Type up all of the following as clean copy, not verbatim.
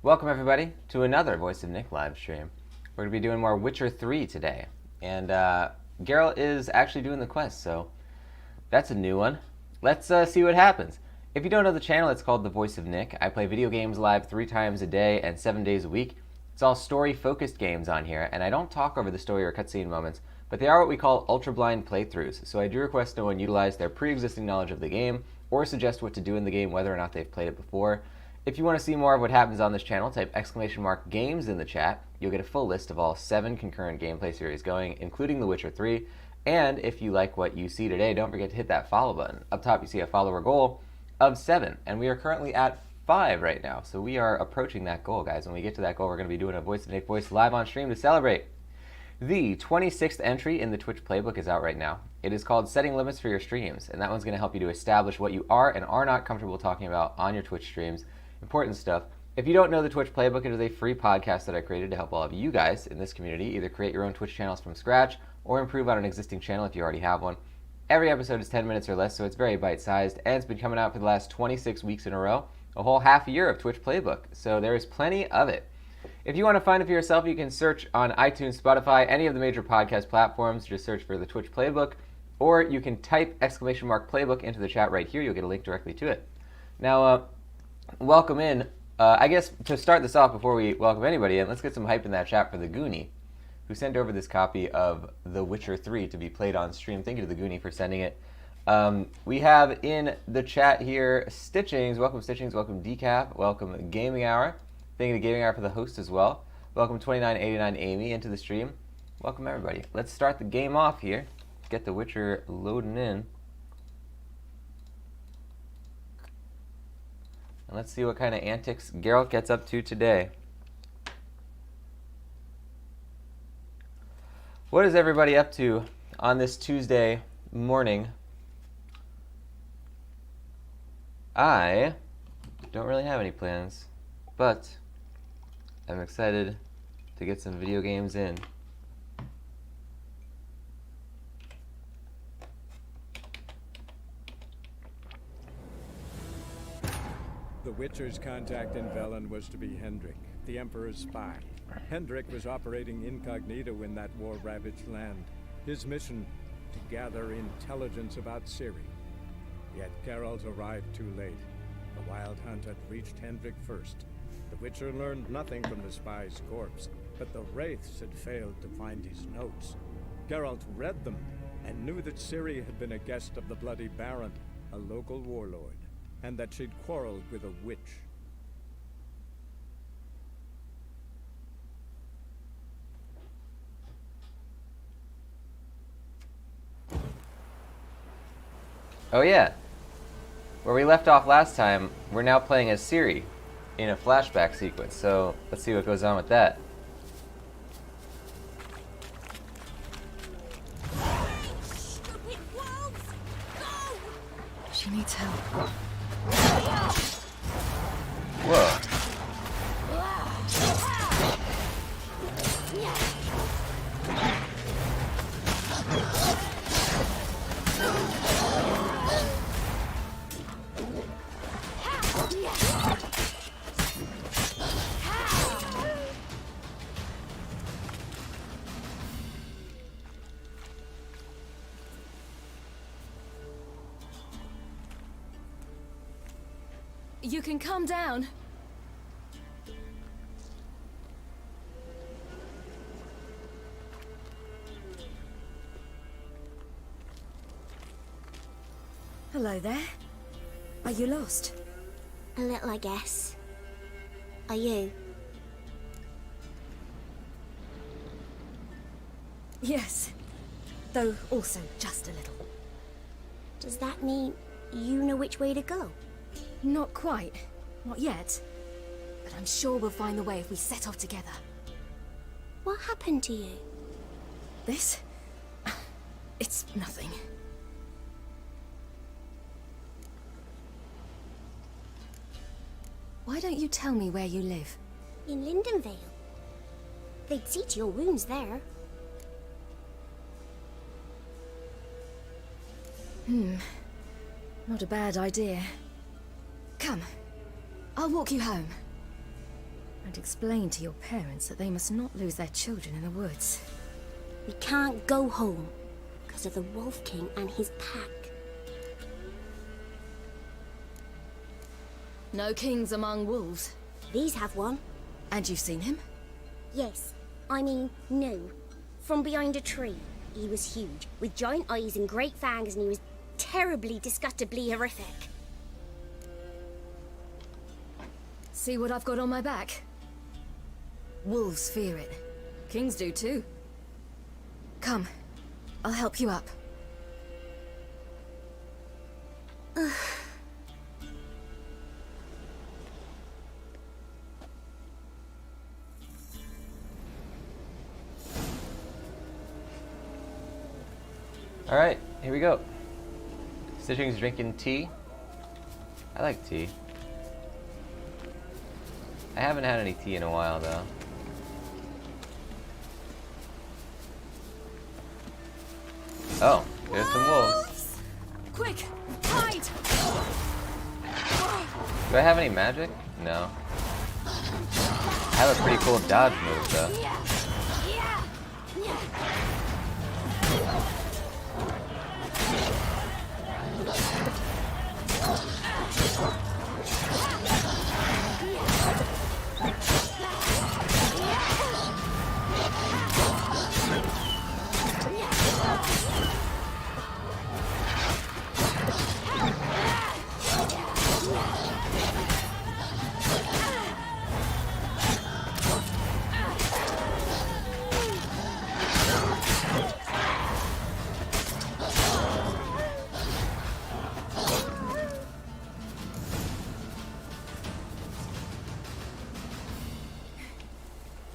Welcome everybody to another Voice of Nick live stream. We're going to be doing more Witcher 3 today. And Geralt is actually doing the quest, so that's a new one. Let's see what happens. If you don't know the channel, it's called The Voice of Nick. I play video games live 3 times a day and 7 days a week. It's all story-focused games on here, and I don't talk over the story or cutscene moments, but they are what we call ultra-blind playthroughs, so I do request no one utilize their pre-existing knowledge of the game or suggest what to do in the game whether or not they've played it before. If you want to see more of what happens on this channel, type !games in the chat. You'll get a full list of all 7 concurrent gameplay series going, including The Witcher 3. And if you like what you see today, don't forget to hit that follow button. Up top you see a follower goal of 7, and we are currently at 5 right now. So we are approaching that goal, guys. When we get to that goal, we're going to be doing a Voice of Nick voice live on stream to celebrate. The 26th entry in the Twitch playbook is out right now. It is called Setting Limits for Your Streams, and that one's going to help you to establish what you are and are not comfortable talking about on your Twitch streams. Important stuff. If you don't know the Twitch playbook, it is a free podcast that I created to help all of you guys in this community either create your own Twitch channels from scratch or improve on an existing channel if you already have one. Every episode is 10 minutes or less, so it's very bite-sized, and it's been coming out for the last 26 weeks in a row, a whole half a year of Twitch playbook, so there is plenty of it. If you want to find it for yourself, you can search on iTunes, Spotify, any of the major podcast platforms. Just search for the Twitch playbook, or you can type !playbook into the chat right here. You'll get a link directly to it. Now, welcome in. I guess to start this off before we welcome anybody in, let's get some hype in that chat for the Goonie, who sent over this copy of The Witcher 3 to be played on stream. Thank you to the Goonie for sending it. We have in the chat here Stitchings. Welcome Stitchings. Welcome Decap. Welcome Gaming Hour. Thank you to Gaming Hour for the host as well. Welcome 2989 Amy into the stream. Welcome everybody. Let's start the game off here. Get The Witcher loading in. And let's see what kind of antics Geralt gets up to today. What is everybody up to on this Tuesday morning? I don't really have any plans, but I'm excited to get some video games in. The Witcher's contact in Velen was to be Hendrik, the Emperor's spy. Hendrik was operating incognito in that war-ravaged land. His mission, to gather intelligence about Ciri. Yet Geralt arrived too late. The Wild Hunt had reached Hendrik first. The Witcher learned nothing from the spy's corpse, but the Wraiths had failed to find his notes. Geralt read them, and knew that Ciri had been a guest of the Bloody Baron, a local warlord, and that she'd quarreled with a witch. Oh yeah, where we left off last time, we're now playing as Ciri in a flashback sequence, so let's see what goes on with that. Stupid wolves! Go! She needs help. Whoa. You can calm down. Hello there. Are you lost? A little, I guess. Are you? Yes. Though also just a little. Does that mean you know which way to go? Not quite. Not yet. But I'm sure we'll find the way if we set off together. What happened to you? This? It's nothing. Why don't you tell me where you live? In Lindenvale. They'd see to your wounds there. Not a bad idea. Come. I'll walk you home. And explain to your parents that they must not lose their children in the woods. We can't go home because of the Wolf King and his pack. No kings among wolves. These have one. And you've seen him? Yes. I mean, no. From behind a tree. He was huge, with giant eyes and great fangs, and he was terribly, disgustingly horrific. See what I've got on my back? Wolves fear it. Kings do too. Come, I'll help you up. Alright, here we go. Stitching's drinking tea. I like tea. I haven't had any tea in a while though. Oh, there's some wolves. Quick, hide! Do I have any magic? No. I have a pretty cool dodge move though.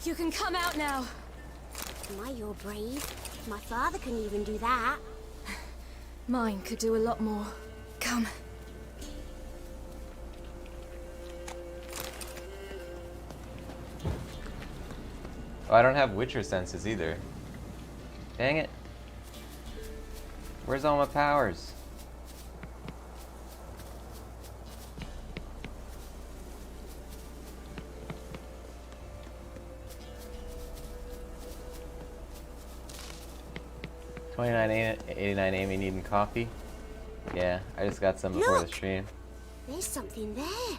You can come out now. My, you're brave. My father couldn't even do that. Mine could do a lot more. Come. Oh, I don't have Witcher senses either. Dang it. Where's all my powers? $29.89 Amy needing coffee. Yeah, I just got some before the Look! stream. There's something there.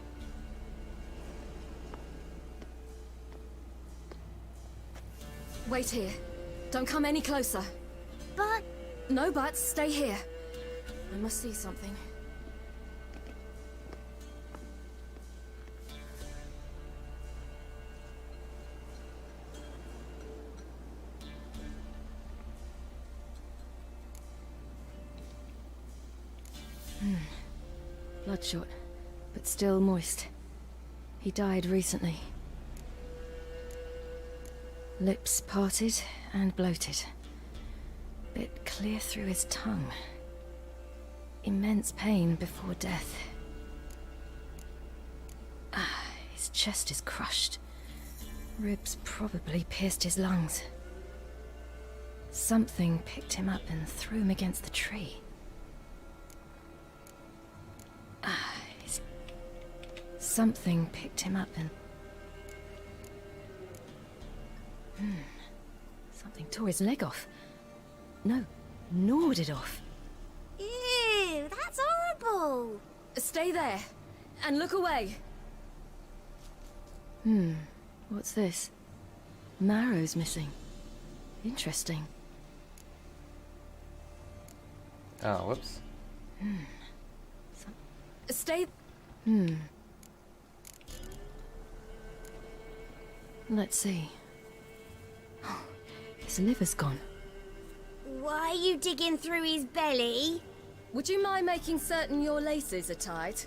Wait here. Don't come any closer. But No buts, stay here. I must see something. Bloodshot, but still moist. He died recently. Lips parted and bloated. Bit clear through his tongue. Immense pain before death. His chest is crushed. Ribs probably pierced his lungs. Something picked him up and threw him against the tree. Something picked him up and... Something tore his leg off. No, gnawed it off. ew, that's horrible. Stay there, and look away. What's this? Marrow's missing. Interesting. Oh, whoops. Stay... Let's see. His liver's gone. Why are you digging through his belly? Would you mind making certain your laces are tied?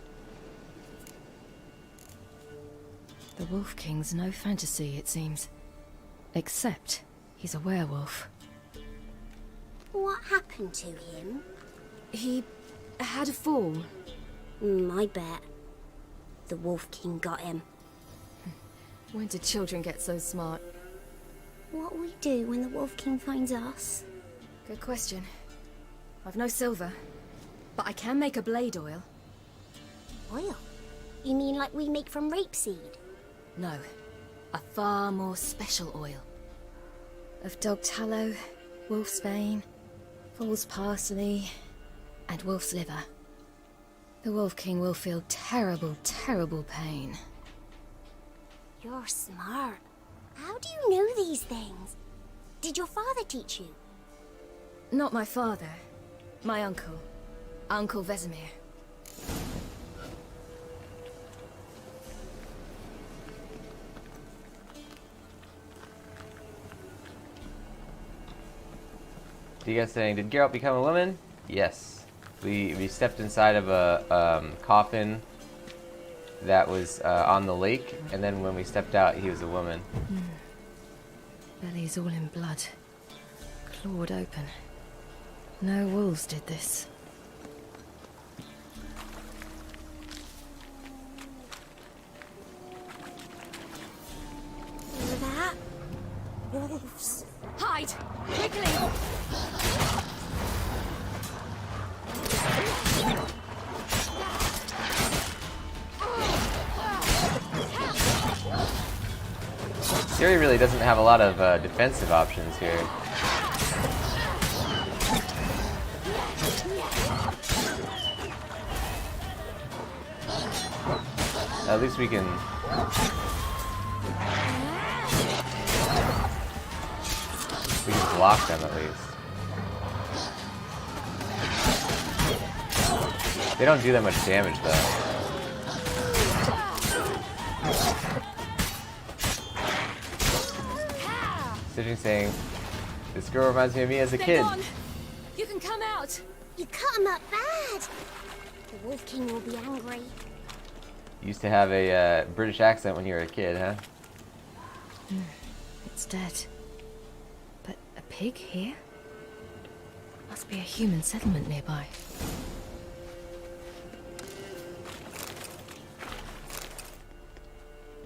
The Wolf King's no fantasy, it seems. Except he's a werewolf. What happened to him? He had a fall. I bet. The Wolf King got him. When did children get so smart? What will we do when the Wolf King finds us? Good question. I've no silver, but I can make a blade oil. Oil? You mean like we make from rapeseed? No. a far more special oil. Of dog tallow, wolf's bane, fool's parsley, and wolf's liver. The Wolf King will feel terrible, terrible pain. You're smart. How do you know these things? Did your father teach you? Not my father. My uncle. Uncle Vesemir. You guys saying, did Geralt become a woman? Yes. We stepped inside of a coffin that was on the lake, and then when we stepped out, he was a woman. Belly's all in blood. Clawed open. No wolves did this. Hear that? Wolves. Hide! Quickly! Ciri really doesn't have a lot of defensive options here. At least we can... we can block them at least. They don't do that much damage though. Stitching saying, this girl reminds me of me as a kid. Gone. You can come out! You cut him up bad. The Wolf King will be angry. You used to have a British accent when you were a kid, huh? It's dead. But a pig here? Must be a human settlement nearby.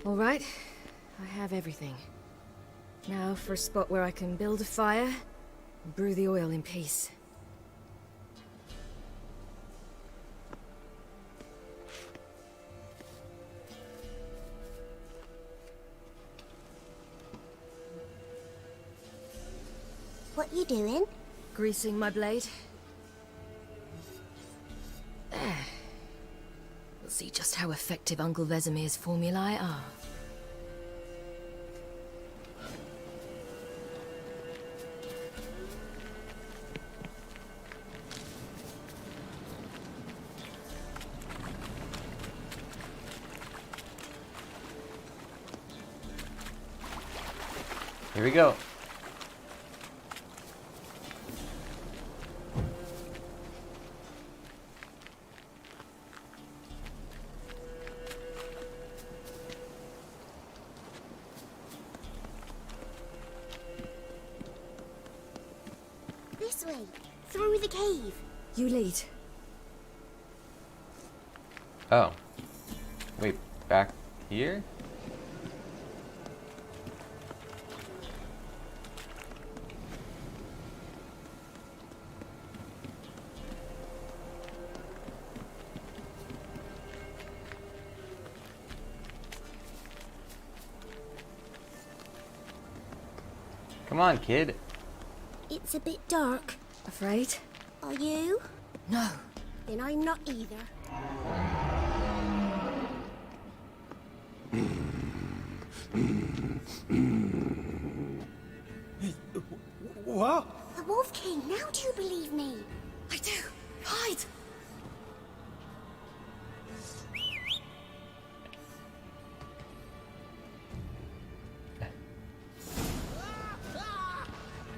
All right, I have everything. Now for a spot where I can build a fire and brew the oil in peace. What you doing? Greasing my blade. There. We'll see just how effective Uncle Vesemir's formulae are. Here we go. This way. Through the cave. You lead. Oh. Wait, back here? Come on, kid. It's a bit dark. Afraid? Are you? No. Then I'm not either. What? The Wolf King, now do you believe me? I do. Hide!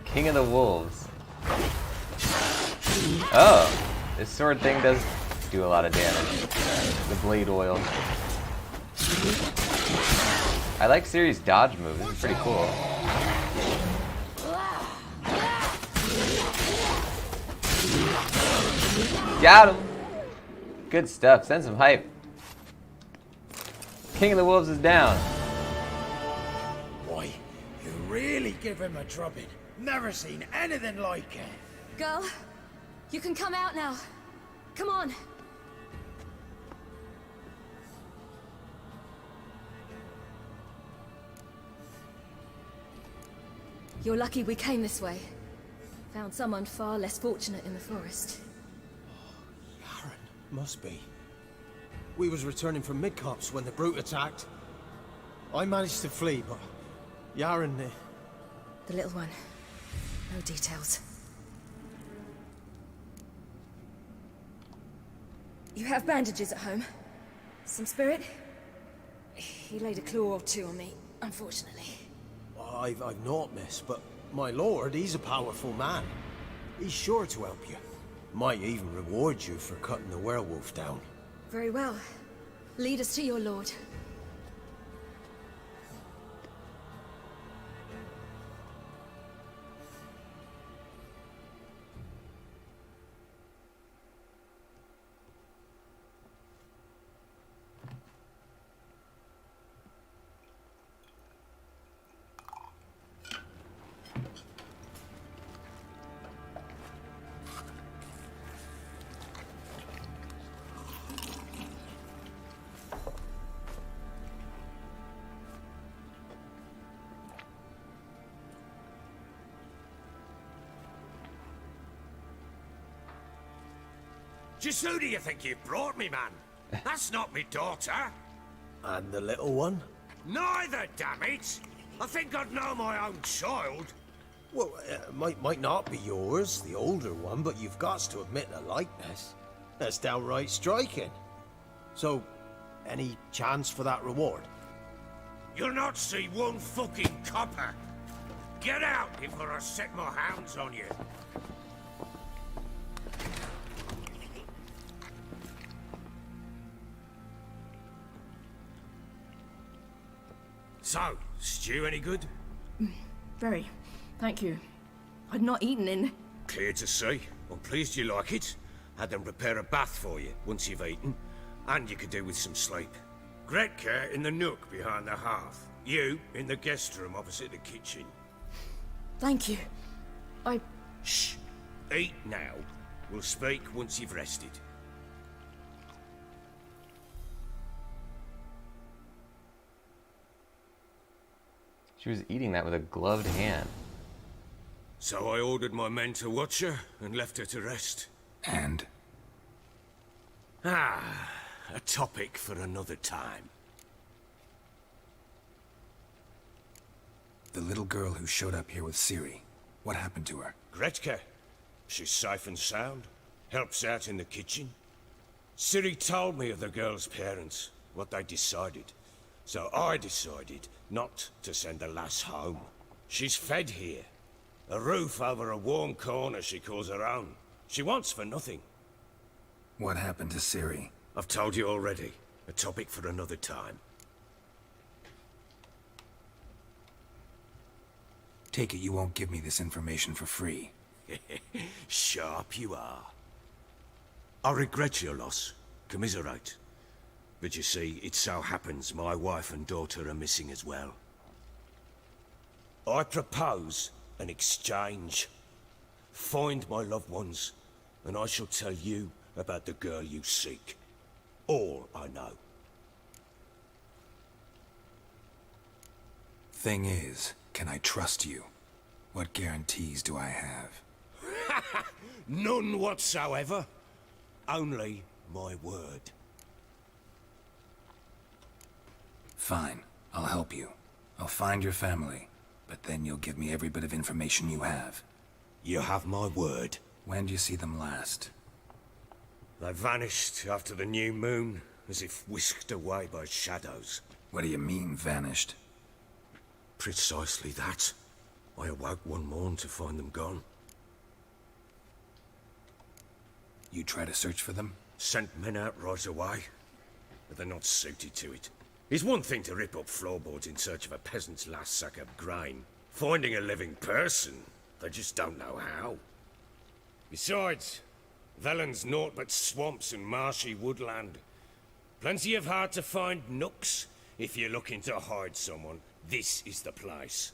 King of the Wolves. Oh, this sword thing does do a lot of damage. The blade oil. I like Ciri's dodge move. This is pretty cool. Got him! Good stuff. Send some hype. King of the Wolves is down. Why, you really give him a drubbing. Never seen anything like it. Girl, you can come out now. Come on. You're lucky we came this way. Found someone far less fortunate in the forest. Yaren, must be. We was returning from Midcops when the brute attacked. I managed to flee, but Yaren... The little one. No details. You have bandages at home? Some spirit? He laid a claw or two on me, unfortunately. I've naught, miss, but my lord, he's a powerful man. He's sure to help you. Might even reward you for cutting the werewolf down. Very well. Lead us to your lord. Just who do you think you brought me, man? That's not me daughter. And the little one? Neither, damn it! I think I'd know my own child. Well, might not be yours, the older one, but you've got to admit the likeness. That's downright striking. So, any chance for that reward? You'll not see one fucking copper. Get out before I set my hounds on you. So, stew any good? Very. Thank you. I'd not eaten in... Clear to see. I'm pleased you like it. Had them prepare a bath for you once you've eaten. And you could do with some sleep. Gretka in the nook behind the hearth. You in the guest room opposite the kitchen. Thank you. Shh. Eat now. We'll speak once you've rested. She was eating that with a gloved hand. So I ordered my men to watch her and left her to rest. And? A topic for another time. The little girl who showed up here with Ciri. What happened to her? Gretka. She's safe and sound. Helps out in the kitchen. Ciri told me of the girl's parents, what they decided. So I decided not to send the lass home. She's fed here. A roof over a warm corner she calls her own. She wants for nothing. What happened to Ciri? I've told you already. A topic for another time. Take it you won't give me this information for free. Sharp you are. I regret your loss. Commiserate. But you see, it so happens my wife and daughter are missing as well. I propose an exchange. Find my loved ones, and I shall tell you about the girl you seek. All I know. Thing is, can I trust you? What guarantees do I have? None whatsoever. Only my word. Fine, I'll help you. I'll find your family, but then you'll give me every bit of information you have. You have my word. When do you see them last? They vanished after the new moon, as if whisked away by shadows. What do you mean, vanished? Precisely that. I awoke one morn to find them gone. You try to search for them? Sent men out right away, but they're not suited to it. It's one thing to rip up floorboards in search of a peasant's last sack of grain. Finding a living person, they just don't know how. Besides, Velen's naught but swamps and marshy woodland. Plenty of hard-to-find nooks. If you're looking to hide someone, this is the place.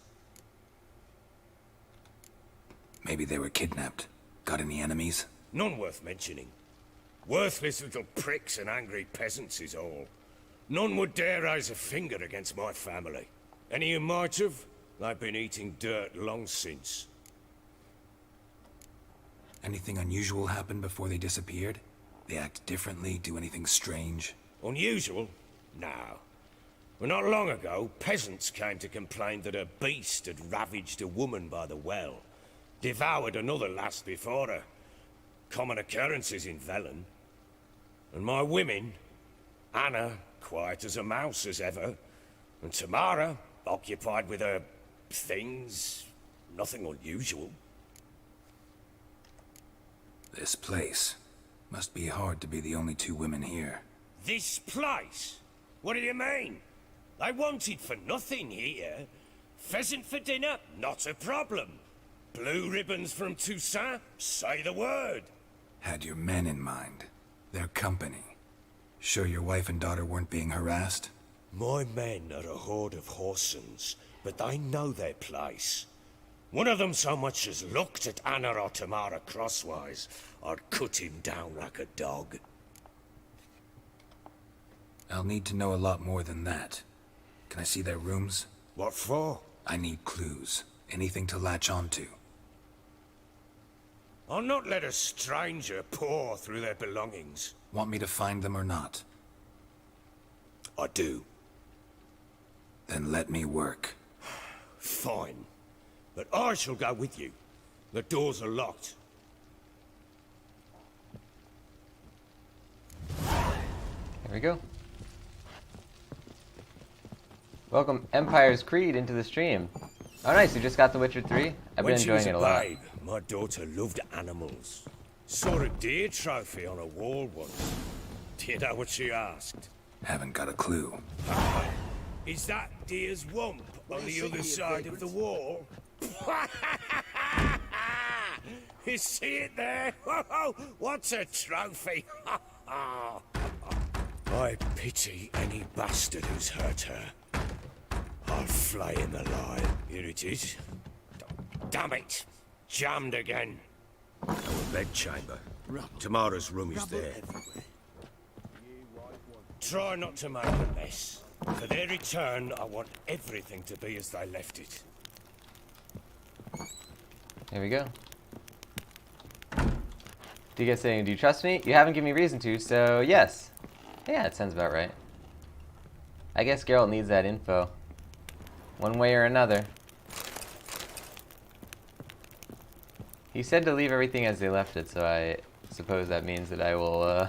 Maybe they were kidnapped. Got any enemies? None worth mentioning. Worthless little pricks and angry peasants is all. None would dare raise a finger against my family. Any who might have, They've been eating dirt long since. Anything unusual happen before they disappeared? They act differently, do anything strange? Unusual? No. Well, not long ago, peasants came to complain that a beast had ravaged a woman by the well. Devoured another lass before her. Common occurrences in Velen. And my women, Anna, quiet as a mouse as ever, and Tamara, occupied with her things, nothing unusual. This place. Must be hard to be the only two women here. This place? What do you mean? They wanted for nothing here. Pheasant for dinner? Not a problem. Blue ribbons from Toussaint? Say the word. Had your men in mind. Their company. Sure your wife and daughter weren't being harassed? My men are a horde of Horsons, but they know their place. One of them so much as looked at Anna or Tamara crosswise, I'd cut him down like a dog. I'll need to know a lot more than that. Can I see their rooms? What for? I need clues. Anything to latch onto. I'll not let a stranger pore through their belongings. Want me to find them or not? I do. Then let me work. Fine. But I shall go with you. The doors are locked. There we go. Welcome Empire's Creed into the stream. Oh nice, you just got The Witcher 3? I've been enjoying it a lot. Babe, my daughter loved animals. Saw a deer trophy on a wall once. Do you know what she asked? Haven't got a clue. Is that deer's wump on the other side of the wall? You see it there? Whoa, what's a trophy? I pity any bastard who's hurt her. I'll flay him alive. Here it is. Damn it! Jammed again. Our bedchamber. Tamara's room is there. Try not to make a mess. For their return, I want everything to be as they left it. There we go. Do you guys saying, do you trust me? You haven't given me reason to, so yes. Yeah, it sounds about right. I guess Geralt needs that info. One way or another. He said to leave everything as they left it, so I suppose that means that I will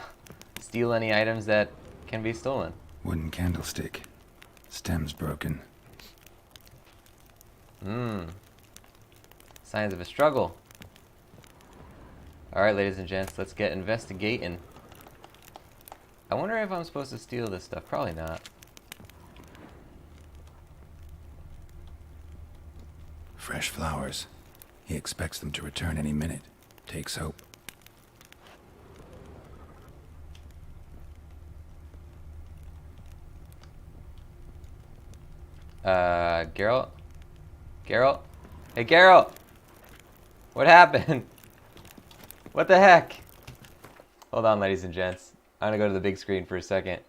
steal any items that can be stolen. Wooden candlestick. Stem's broken. Signs of a struggle. Alright, ladies and gents, let's get investigating. I wonder if I'm supposed to steal this stuff. Probably not. Fresh flowers. He expects them to return any minute. Takes hope. Geralt? Geralt? Hey, Geralt! What happened? What the heck? Hold on, ladies and gents. I'm gonna go to the big screen for a second.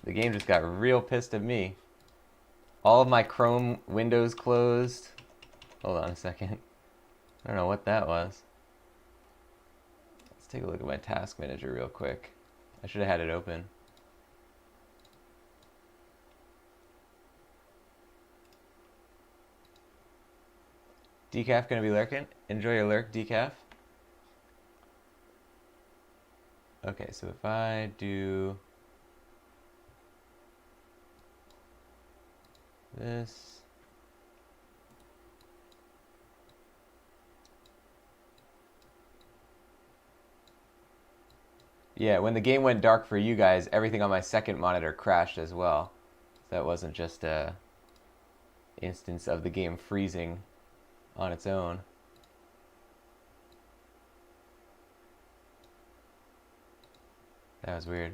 The game just got real pissed at me. All of my Chrome windows closed. Hold on a second. I don't know what that was. Let's take a look at my task manager real quick. I should have had it open. Decaf gonna be lurking? Enjoy your lurk, Decaf. Okay, so if I do this. Yeah, when the game went dark for you guys, everything on my second monitor crashed as well. That wasn't just a instance of the game freezing on its own. That was weird.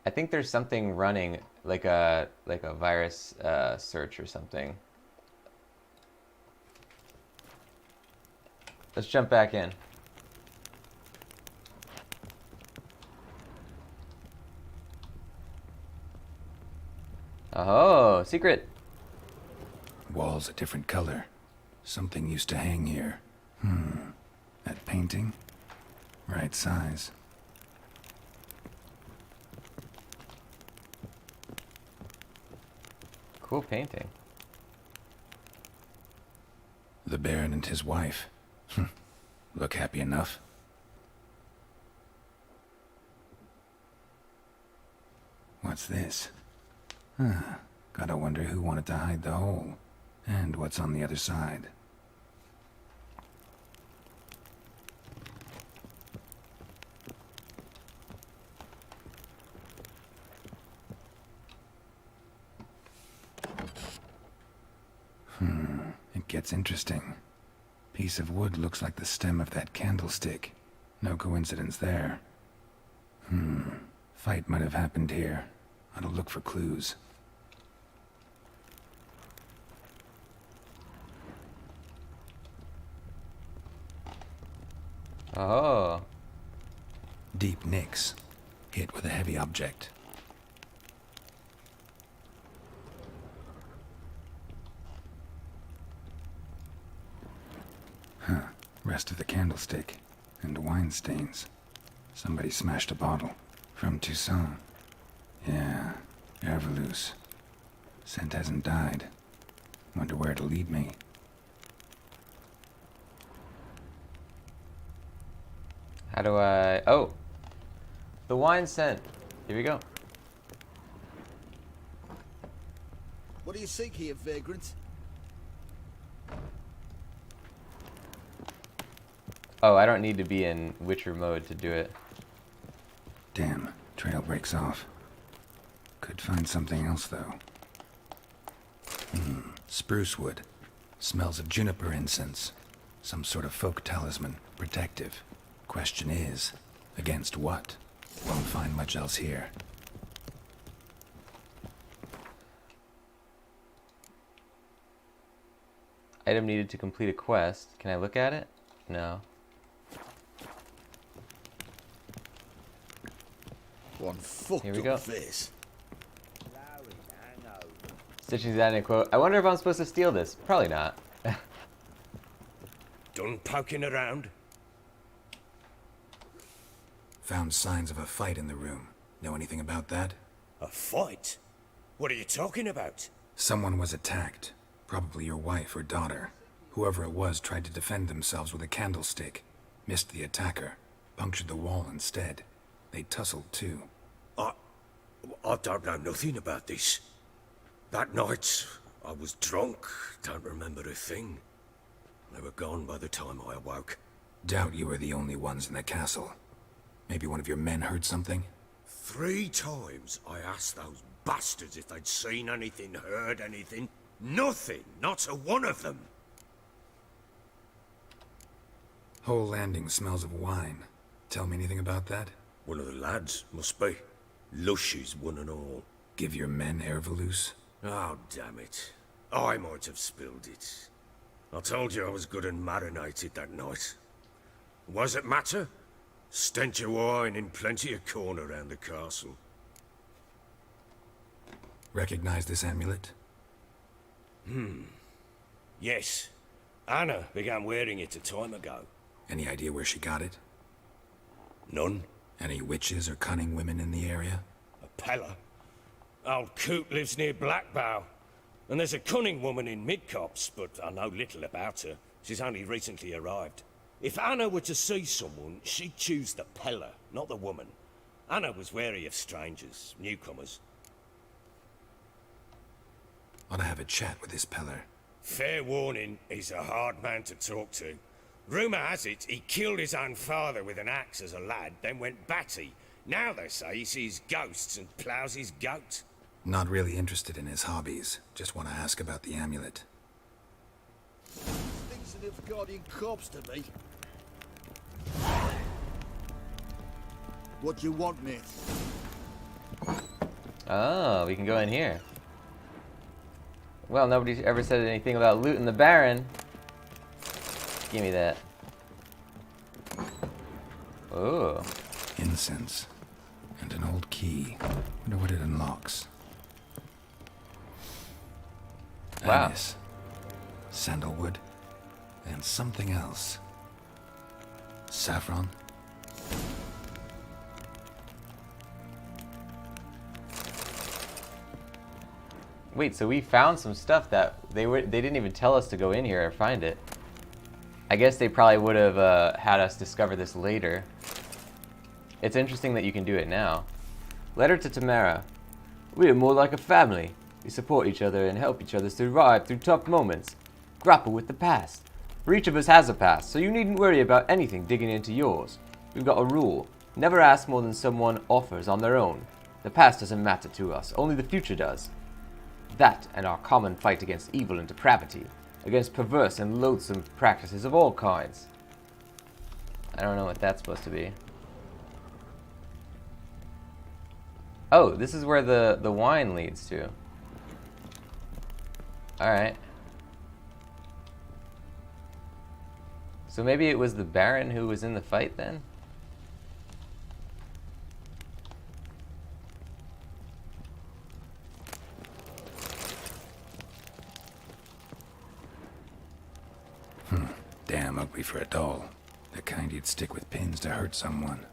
I think there's something running, like a virus search or something. Let's jump back in. Oh, secret. Wall's a different color. Something used to hang here. That painting? Right size. Cool painting. The Baron and his wife. Look happy enough. What's this? Gotta wonder who wanted to hide the hole. And what's on the other side. It gets interesting. Piece of wood looks like the stem of that candlestick. No coincidence there. Fight might have happened here. I'll look for clues. Oh. Deep nicks. Hit with a heavy object. Rest of the candlestick. And wine stains. Somebody smashed a bottle. From Toussaint. Yeah, Ervelus. Scent hasn't died. Wonder where it'll lead me. How do I... Oh. The wine scent. Here we go. What do you seek here, vagrant? Oh, I don't need to be in Witcher mode to do it. Damn, trail breaks off. Could find something else, though. Spruce wood. Smells of juniper incense. Some sort of folk talisman. Protective. Question is, against what? Won't find much else here. Item needed to complete a quest. Can I look at it? No. One fucked Here we go. up face. Stitching's adding a quote. I wonder if I'm supposed to steal this. Probably not. Done poking around? Found signs of a fight in the room. Know anything about that? A fight? What are you talking about? Someone was attacked. Probably your wife or daughter. Whoever it was tried to defend themselves with a candlestick. Missed the attacker. Punctured the wall instead. They tussled too. I don't know nothing about this. That night, I was drunk. Don't remember a thing. They were gone by the time I awoke. Doubt you were the only ones in the castle. Maybe one of your men heard something? 3 times I asked those bastards if they'd seen anything, heard anything. Nothing. Not a one of them. Whole landing smells of wine. Tell me anything about that? One of the lads, must be. Lushes, one and all. Give your men Ervelus? Oh, damn it. I might have spilled it. I told you I was good and marinated that night. Was it matter? Stench of wine in plenty of corn around the castle. Recognize this amulet? Yes. Anna began wearing it a time ago. Any idea where she got it? None. Any witches or cunning women in the area? A Pella. Old Coot lives near Blackbow. And there's a cunning woman in Midcopse, but I know little about her. She's only recently arrived. If Anna were to see someone, she'd choose the Pella, not the woman. Anna was wary of strangers, newcomers. Ought to have a chat with this Peller. Fair warning, he's a hard man to talk to. Rumour has it he killed his own father with an axe as a lad, then went batty. Now they say he sees ghosts and ploughs his goat. Not really interested in his hobbies. Just want to ask about the amulet. Things an Nilfgaardian corpse to me. What do you want, mate? Oh, we can go in here. Well, nobody ever said anything about looting the Baron. Give me that. Oh. Incense. And an old key. Wonder what it unlocks. Wow. Anise, sandalwood, and something else. Saffron? Wait, so we found some stuff that they didn't even tell us to go in here or find it. I guess they probably would have had us discover this later. It's interesting that you can do it now. Letter to Tamara. We are more like a family. We support each other and help each other survive through tough moments. Grapple with the past. For each of us has a past, so you needn't worry about anything digging into yours. We've got a rule. Never ask more than someone offers on their own. The past doesn't matter to us, only the future does. That and our common fight against evil and depravity, against perverse and loathsome practices of all kinds. I don't know what that's supposed to be. Oh, this is where the wine leads to. Alright. So maybe it was the Baron who was in the fight then? Damn ugly for a doll. The kind you'd stick with pins to hurt someone.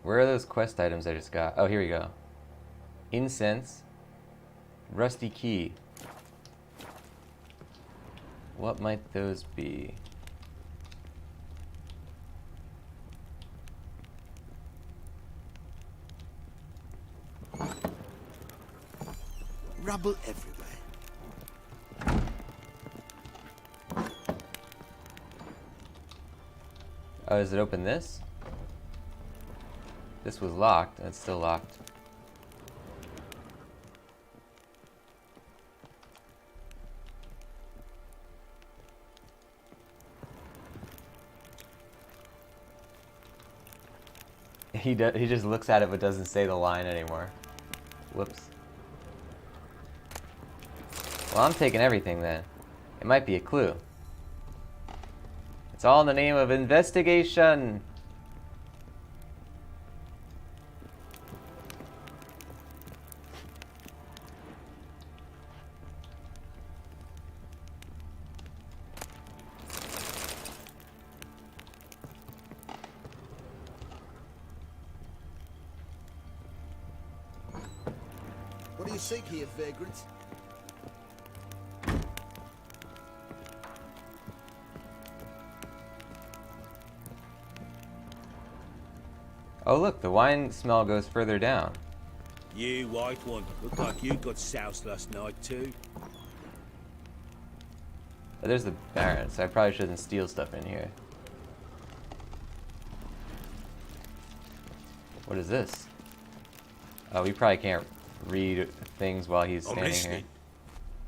Where are those quest items I just got? Oh, here we go. Incense. Rusty key. What might those be? Rubble everywhere. Oh, does it open this? This was locked, and it's still locked. He just looks at it but doesn't say the line anymore. Whoops. Well, I'm taking everything then. It might be a clue. It's all in the name of investigation. What do you seek here, vagrant? Oh look, the wine smell goes further down. You white one, look like you got soused last night too. Oh, there's the Baron, so I probably shouldn't steal stuff in here. What is this? Oh, we probably can't read things while he's I'm standing here. listening.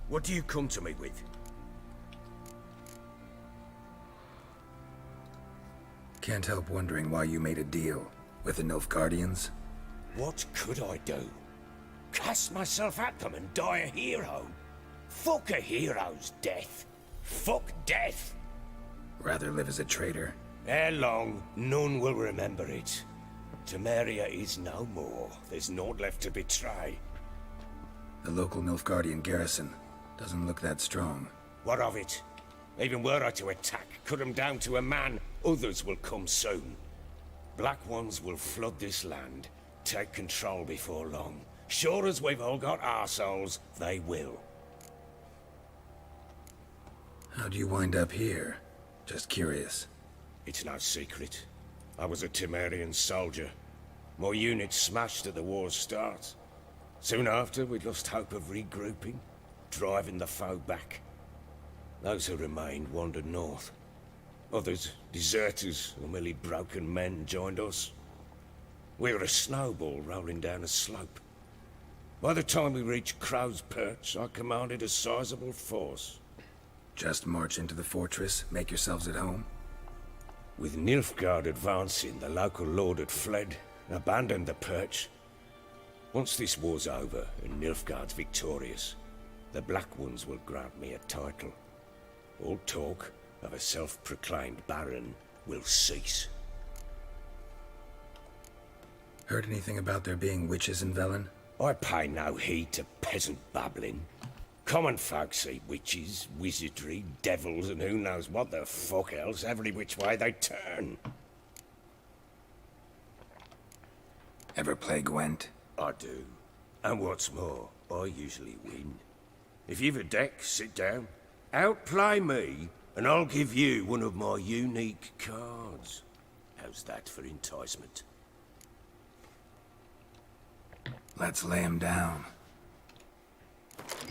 What do you come to me with? Can't help wondering why you made a deal with the Nilfgaardians. What could I do? Cast myself at them and die a hero? Fuck a hero's death. Fuck death. Rather live as a traitor. Ere long, none will remember it. Temeria is no more. There's naught left to betray. The local Nilfgaardian garrison doesn't look that strong. What of it? Even were I to attack, cut them down to a man, others will come soon. Black Ones will flood this land, take control before long. Sure as we've all got arseholes, they will. How'd you wind up here? Just curious. It's no secret. I was a Temerian soldier. My unit smashed at the war's start. Soon after, we'd lost hope of regrouping, driving the foe back. Those who remained wandered north. Others, deserters or merely broken men, joined us. We were a snowball rolling down a slope. By the time we reached Crow's Perch, I commanded a sizable force. Just march into the fortress, make yourselves at home? With Nilfgaard advancing, the local lord had fled, abandoned the Perch. Once this war's over and Nilfgaard's victorious, the Black Ones will grant me a title. All talk of a self-proclaimed baron will cease. Heard anything about there being witches in Velen? I pay no heed to peasant babbling. Common folk see witches, wizardry, devils, and who knows what the fuck else every which way they turn. Ever play Gwent? I do. And what's more, I usually win. If you've a deck, sit down. Outplay me, and I'll give you one of my unique cards. How's that for enticement? Let's lay him down.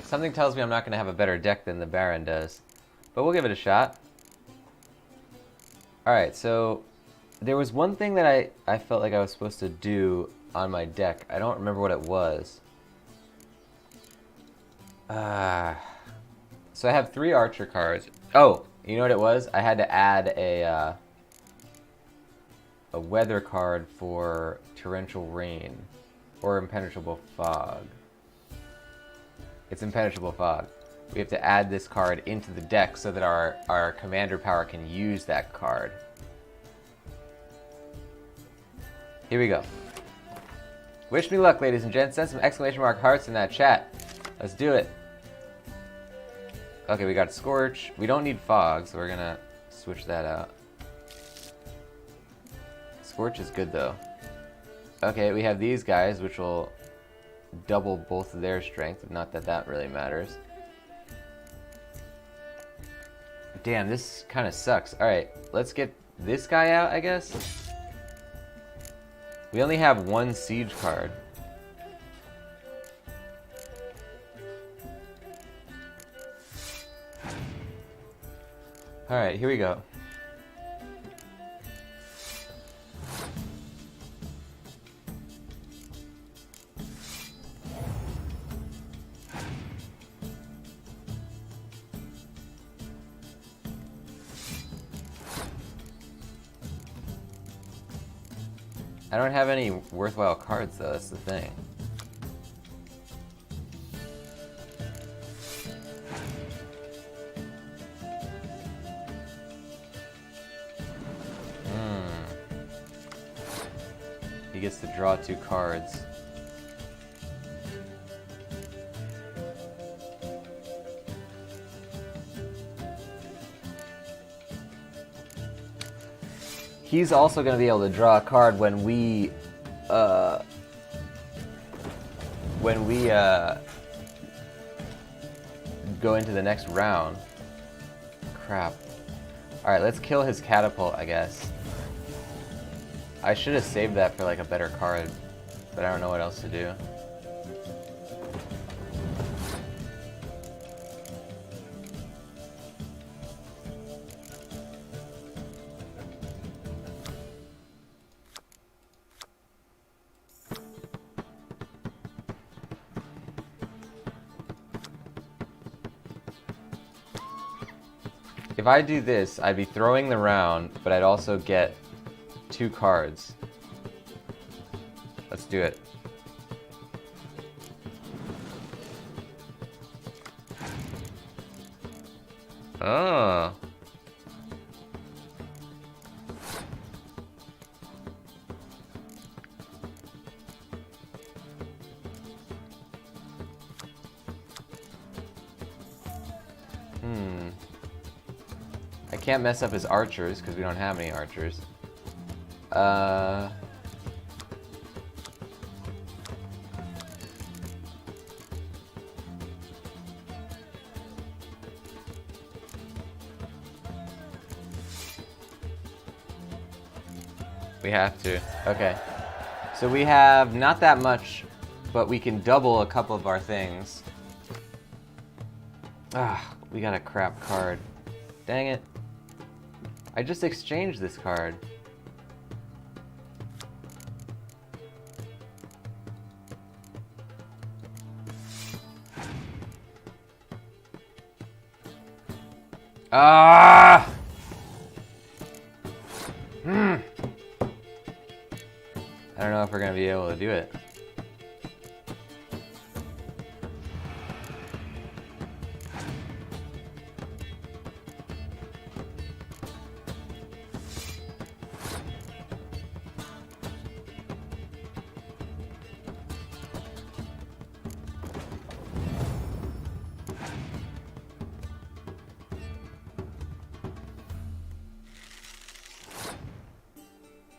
Something tells me I'm not going to have a better deck than the Baron does. But we'll give it a shot. Alright, so there was one thing that I felt like I was supposed to do on my deck. I don't remember what it was. So I have 3 archer cards. Oh, you know what it was? I had to add a weather card for torrential rain or impenetrable fog. It's impenetrable fog. We have to add this card into the deck so that our commander power can use that card. Here we go. Wish me luck, ladies and gents. Send some exclamation mark hearts in that chat. Let's do it. Okay, we got Scorch. We don't need Fog, so we're gonna switch that out. Scorch is good though. Okay, we have these guys, which will double both of their strength. Not that that really matters. Damn, this kind of sucks. Alright, let's get this guy out, I guess. We only have 1 siege card. Alright, here we go. I don't have any worthwhile cards though, that's the thing. He gets to draw 2 cards. He's also going to be able to draw a card when we go into the next round. Crap. Alright, let's kill his catapult, I guess. I should have saved that for like a better card, but I don't know what else to do. If I do this, I'd be throwing the round, but I'd also get 2 cards. Let's do it. Oh. I can't mess up his archers because we don't have any archers. We have to. Okay. So we have not that much, but we can double a couple of our things. Ah, we got a crap card. Dang it. I just exchanged this card. Ah! I don't know if we're gonna be able to do it.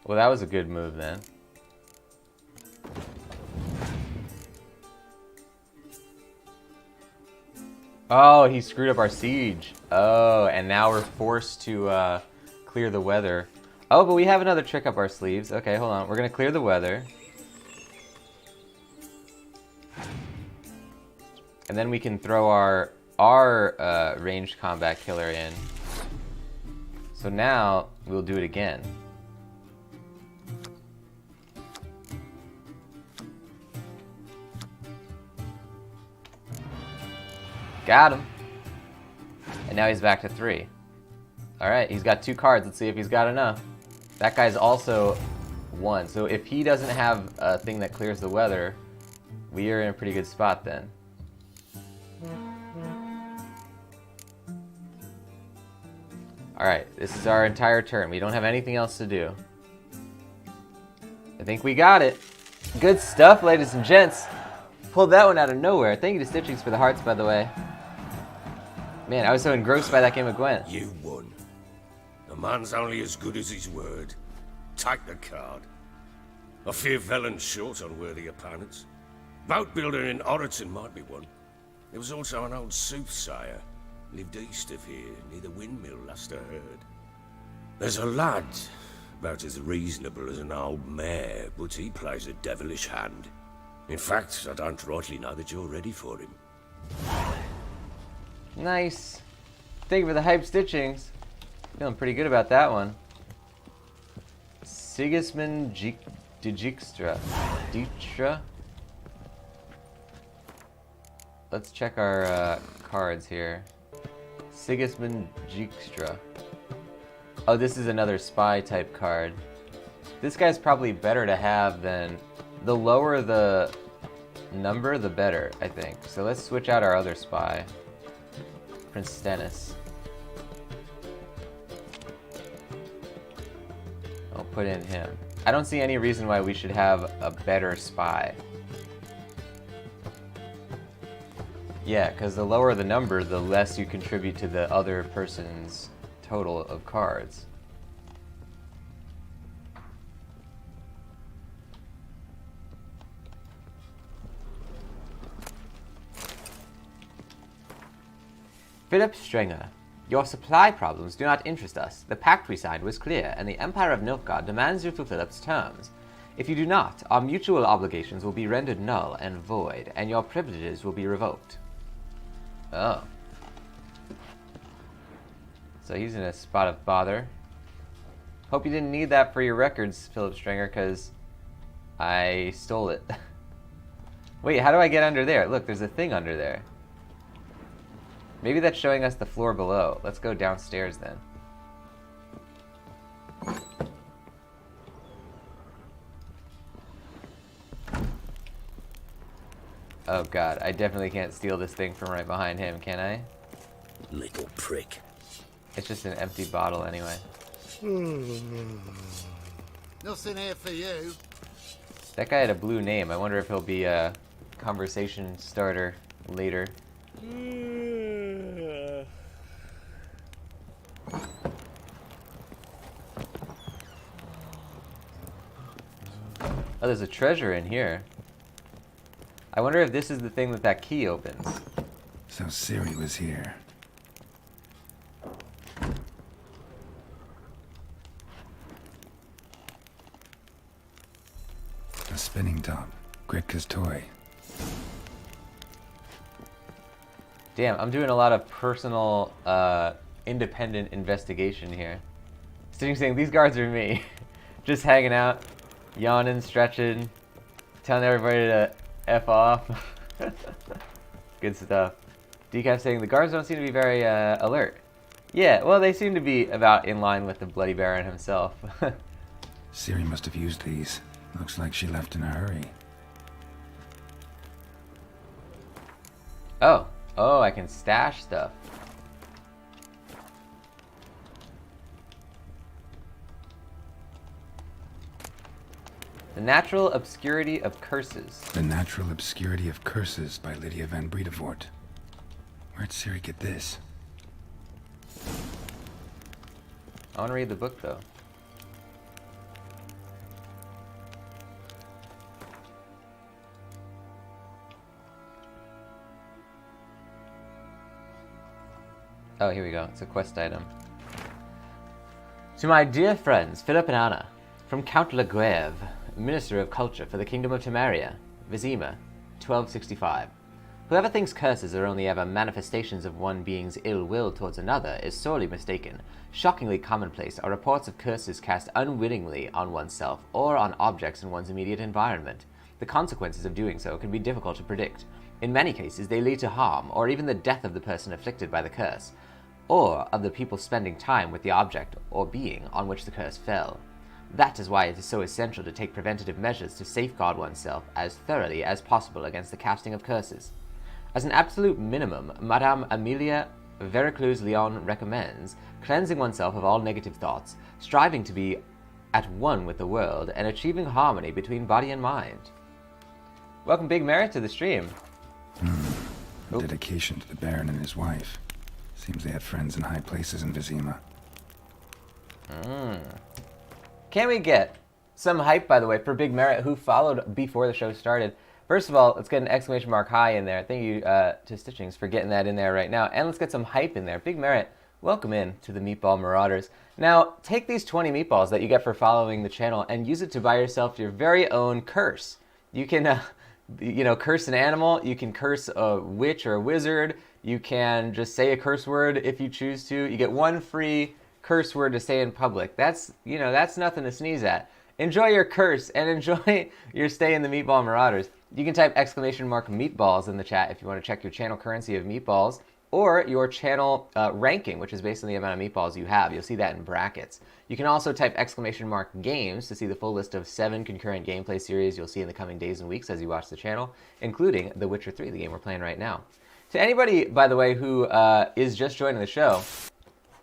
Well, that was a good move then. Oh, he screwed up our siege. Oh, and now we're forced to clear the weather. Oh, but we have another trick up our sleeves. Okay, hold on. We're gonna clear the weather. And then we can throw our ranged combat killer in. So now we'll do it again. Got him. And now he's back to 3. Alright, he's got 2 cards. Let's see if he's got enough. That guy's also 1. So if he doesn't have a thing that clears the weather, we are in a pretty good spot then. Alright, this is our entire turn. We don't have anything else to do. I think we got it. Good stuff, ladies and gents. Pulled that one out of nowhere. Thank you to Stitchings for the hearts, by the way. Man, I was so engrossed by that game of Gwent. You won. A man's only as good as his word. Take the card. I fear Velen's short on worthy opponents. Boat builder in Oroton might be one. There was also an old soothsayer. Lived east of here, near the windmill, last I heard. There's a lad, about as reasonable as an old mare, but he plays a devilish hand. In fact, I don't rightly know that you're ready for him. Nice. Thank you for the hype stitchings. Feeling pretty good about that one. Sigismund Dijkstra. Let's check our cards here. Sigismund Dijkstra. Oh, this is another spy type card. This guy's probably better to have than... The lower the number, the better, I think. So let's switch out our other spy. Prince Stennis. I'll put in him. I don't see any reason why we should have a better spy. Yeah, because the lower the number, the less you contribute to the other person's total of cards. Philip Strenger, your supply problems do not interest us. The pact we signed was clear, and the Empire of Nilfgaard demands you fulfill its terms. If you do not, our mutual obligations will be rendered null and void, and your privileges will be revoked. Oh. So he's in a spot of bother. Hope you didn't need that for your records, Philip Strenger, because I stole it. Wait, how do I get under there? Look, there's a thing under there. Maybe that's showing us the floor below. Let's go downstairs then. Oh god, I definitely can't steal this thing from right behind him, can I? Little prick. It's just an empty bottle anyway. Nothing here for you. That guy had a blue name. I wonder if he'll be a conversation starter later. Oh, there's a treasure in here. I wonder if this is the thing that key opens. So Ciri was here. A spinning top. Gretka's toy. Damn, I'm doing a lot of personal, independent investigation here. Stitching saying, these guards are me. Just hanging out, yawning, stretching, telling everybody to F off. Good stuff. Decaf saying, the guards don't seem to be very, alert. Yeah, well, they seem to be about in line with the Bloody Baron himself. Ciri must have used these. Looks like she left in a hurry. Oh. Oh, I can stash stuff. The Natural Obscurity of Curses. The Natural Obscurity of Curses by Lydia van Bredevoort. Where'd Ciri get this? I want to read the book, though. Oh, here we go. It's a quest item. To my dear friends, Philip and Anna, from Count Lagrave, Minister of Culture for the Kingdom of Temeria, Vizima, 1265. Whoever thinks curses are only ever manifestations of one being's ill will towards another is sorely mistaken. Shockingly commonplace are reports of curses cast unwittingly on oneself or on objects in one's immediate environment. The consequences of doing so can be difficult to predict. In many cases, they lead to harm or even the death of the person afflicted by the curse, or of the people spending time with the object or being on which the curse fell. That is why it is so essential to take preventative measures to safeguard oneself as thoroughly as possible against the casting of curses. As an absolute minimum, Madame Amelia Veracruz-Leon recommends cleansing oneself of all negative thoughts, striving to be at one with the world, and achieving harmony between body and mind. Welcome, Big Merit, to the stream. Dedication to the Baron and his wife. Seems they had friends in high places in Vizima. Can we get some hype, by the way, for Big Merit, who followed before the show started? First of all, let's get an exclamation mark high in there. Thank you to Stitchings for getting that in there right now. And let's get some hype in there. Big Merit, welcome in to the Meatball Marauders. Now, take these 20 meatballs that you get for following the channel and use it to buy yourself your very own curse. You can, curse an animal. You can curse a witch or a wizard. You can just say a curse word if you choose to. You get one free curse word to say in public. That's nothing to sneeze at. Enjoy your curse and enjoy your stay in the Meatball Marauders. You can type exclamation mark meatballs in the chat if you want to check your channel currency of meatballs or your channel ranking, which is based on the amount of meatballs you have. You'll see that in brackets. You can also type exclamation mark games to see the full list of 7 concurrent gameplay series you'll see in the coming days and weeks as you watch the channel, including The Witcher 3, the game we're playing right now. To anybody, by the way, who is just joining the show,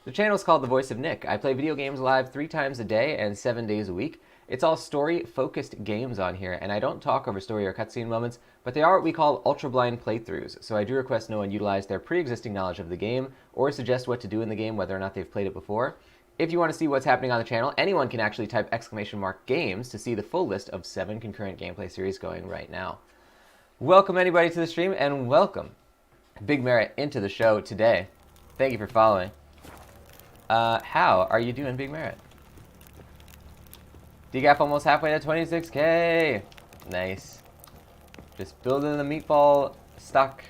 the channel is called The Voice of Nick. I play video games live 3 times a day and 7 days a week. It's all story-focused games on here, and I don't talk over story or cutscene moments, but they are what we call ultra-blind playthroughs, so I do request no one utilize their pre-existing knowledge of the game or suggest what to do in the game whether or not they've played it before. If you want to see what's happening on the channel, anyone can actually type exclamation mark games to see the full list of 7 concurrent gameplay series going right now. Welcome anybody to the stream, and welcome Big Merit into the show today. Thank you for following. How are you doing, Big Merit? DGAF almost halfway to 26K. Nice. Just building the meatball stock,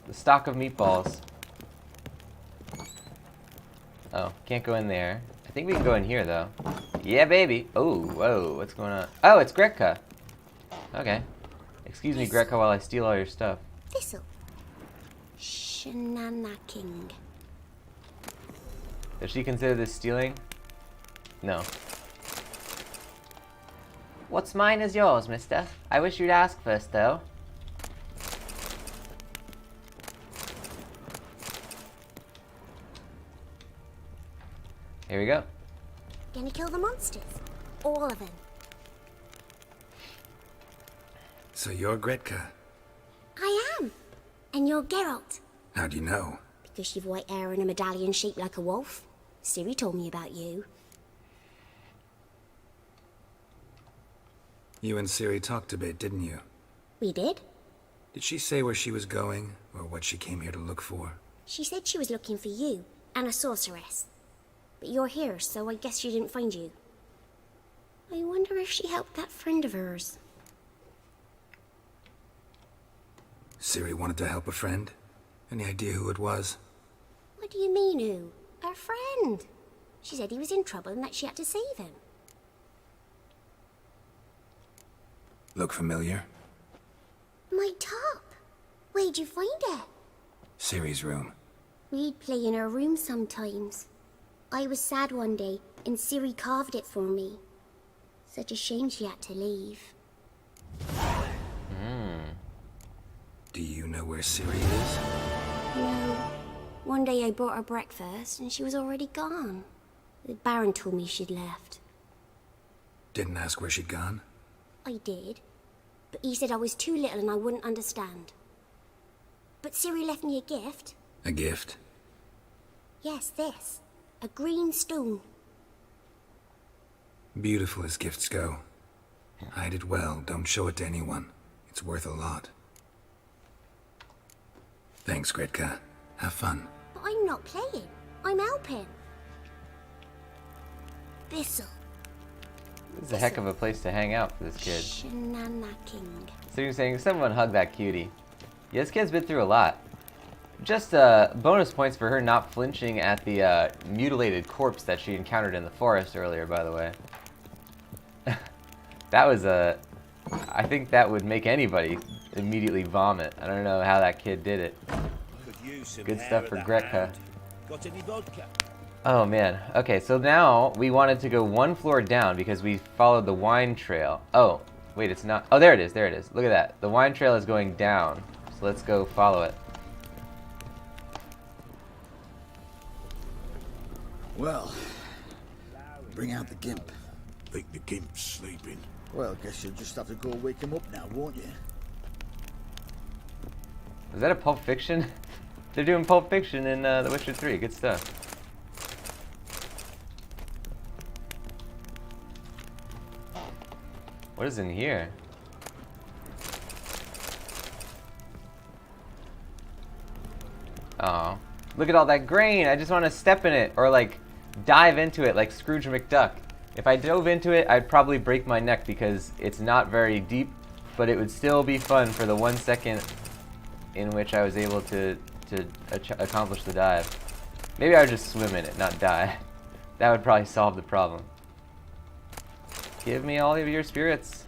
the stock of meatballs. Oh, can't go in there. I think we can go in here though. Yeah, baby. Oh, whoa, what's going on? Oh, it's Gretka. Okay. Excuse me, Gretka, while I steal all your stuff. This'll. Shanana King. Does she consider this stealing? No. What's mine is yours, mister. I wish you'd ask first, though. Here we go. Gonna kill the monsters. All of them. So you're Gretka. I am. And you're Geralt. How do you know? Because you've white hair and a medallion shaped like a wolf. Ciri told me about you. You and Ciri talked a bit, didn't you? We did. Did she say where she was going, or what she came here to look for? She said she was looking for you, and a sorceress. But you're here, so I guess she didn't find you. I wonder if she helped that friend of hers. Ciri wanted to help a friend? Any idea who it was? What do you mean, who? Her friend. She said he was in trouble and that she had to save him. Look familiar? My top. Where'd you find it? Ciri's room. We'd play in her room sometimes. I was sad one day, and Ciri carved it for me. Such a shame she had to leave. Do you know where Ciri is? No. One day I brought her breakfast, and she was already gone. The Baron told me she'd left. Didn't ask where she'd gone? I did. But he said I was too little and I wouldn't understand. But Ciri left me a gift. A gift? Yes, this. A green stone. Beautiful as gifts go. Hide it well, don't show it to anyone. It's worth a lot. Thanks, Gretka. Have fun. But I'm not playing. I'm helping. This'll. This is a heck of a place to hang out for this kid. Shenana King. So you're saying someone hug that cutie. Yeah, this kid's been through a lot. Just bonus points for her not flinching at the mutilated corpse that she encountered in the forest earlier, by the way. That was a... I think that would make anybody immediately vomit. I don't know how that kid did it. Good stuff for Gretka. Got any vodka? Oh man. Okay, so now we wanted to go one floor down because we followed the wine trail. Oh, wait, it's not. Oh, there it is. There it is. Look at that. The wine trail is going down. So let's go follow it. Well, bring out the gimp. Think the gimp's sleeping. Well, guess you'll just have to go wake him up now, won't you? Is that a Pulp Fiction? They're doing Pulp Fiction in The Witcher 3. Good stuff. What is in here? Oh, look at all that grain. I just want to step in it or like dive into it like Scrooge McDuck. If I dove into it, I'd probably break my neck because it's not very deep, but it would still be fun for the 1 second in which I was able to accomplish the dive. Maybe I would just swim in it, not die. That would probably solve the problem. Give me all of your spirits.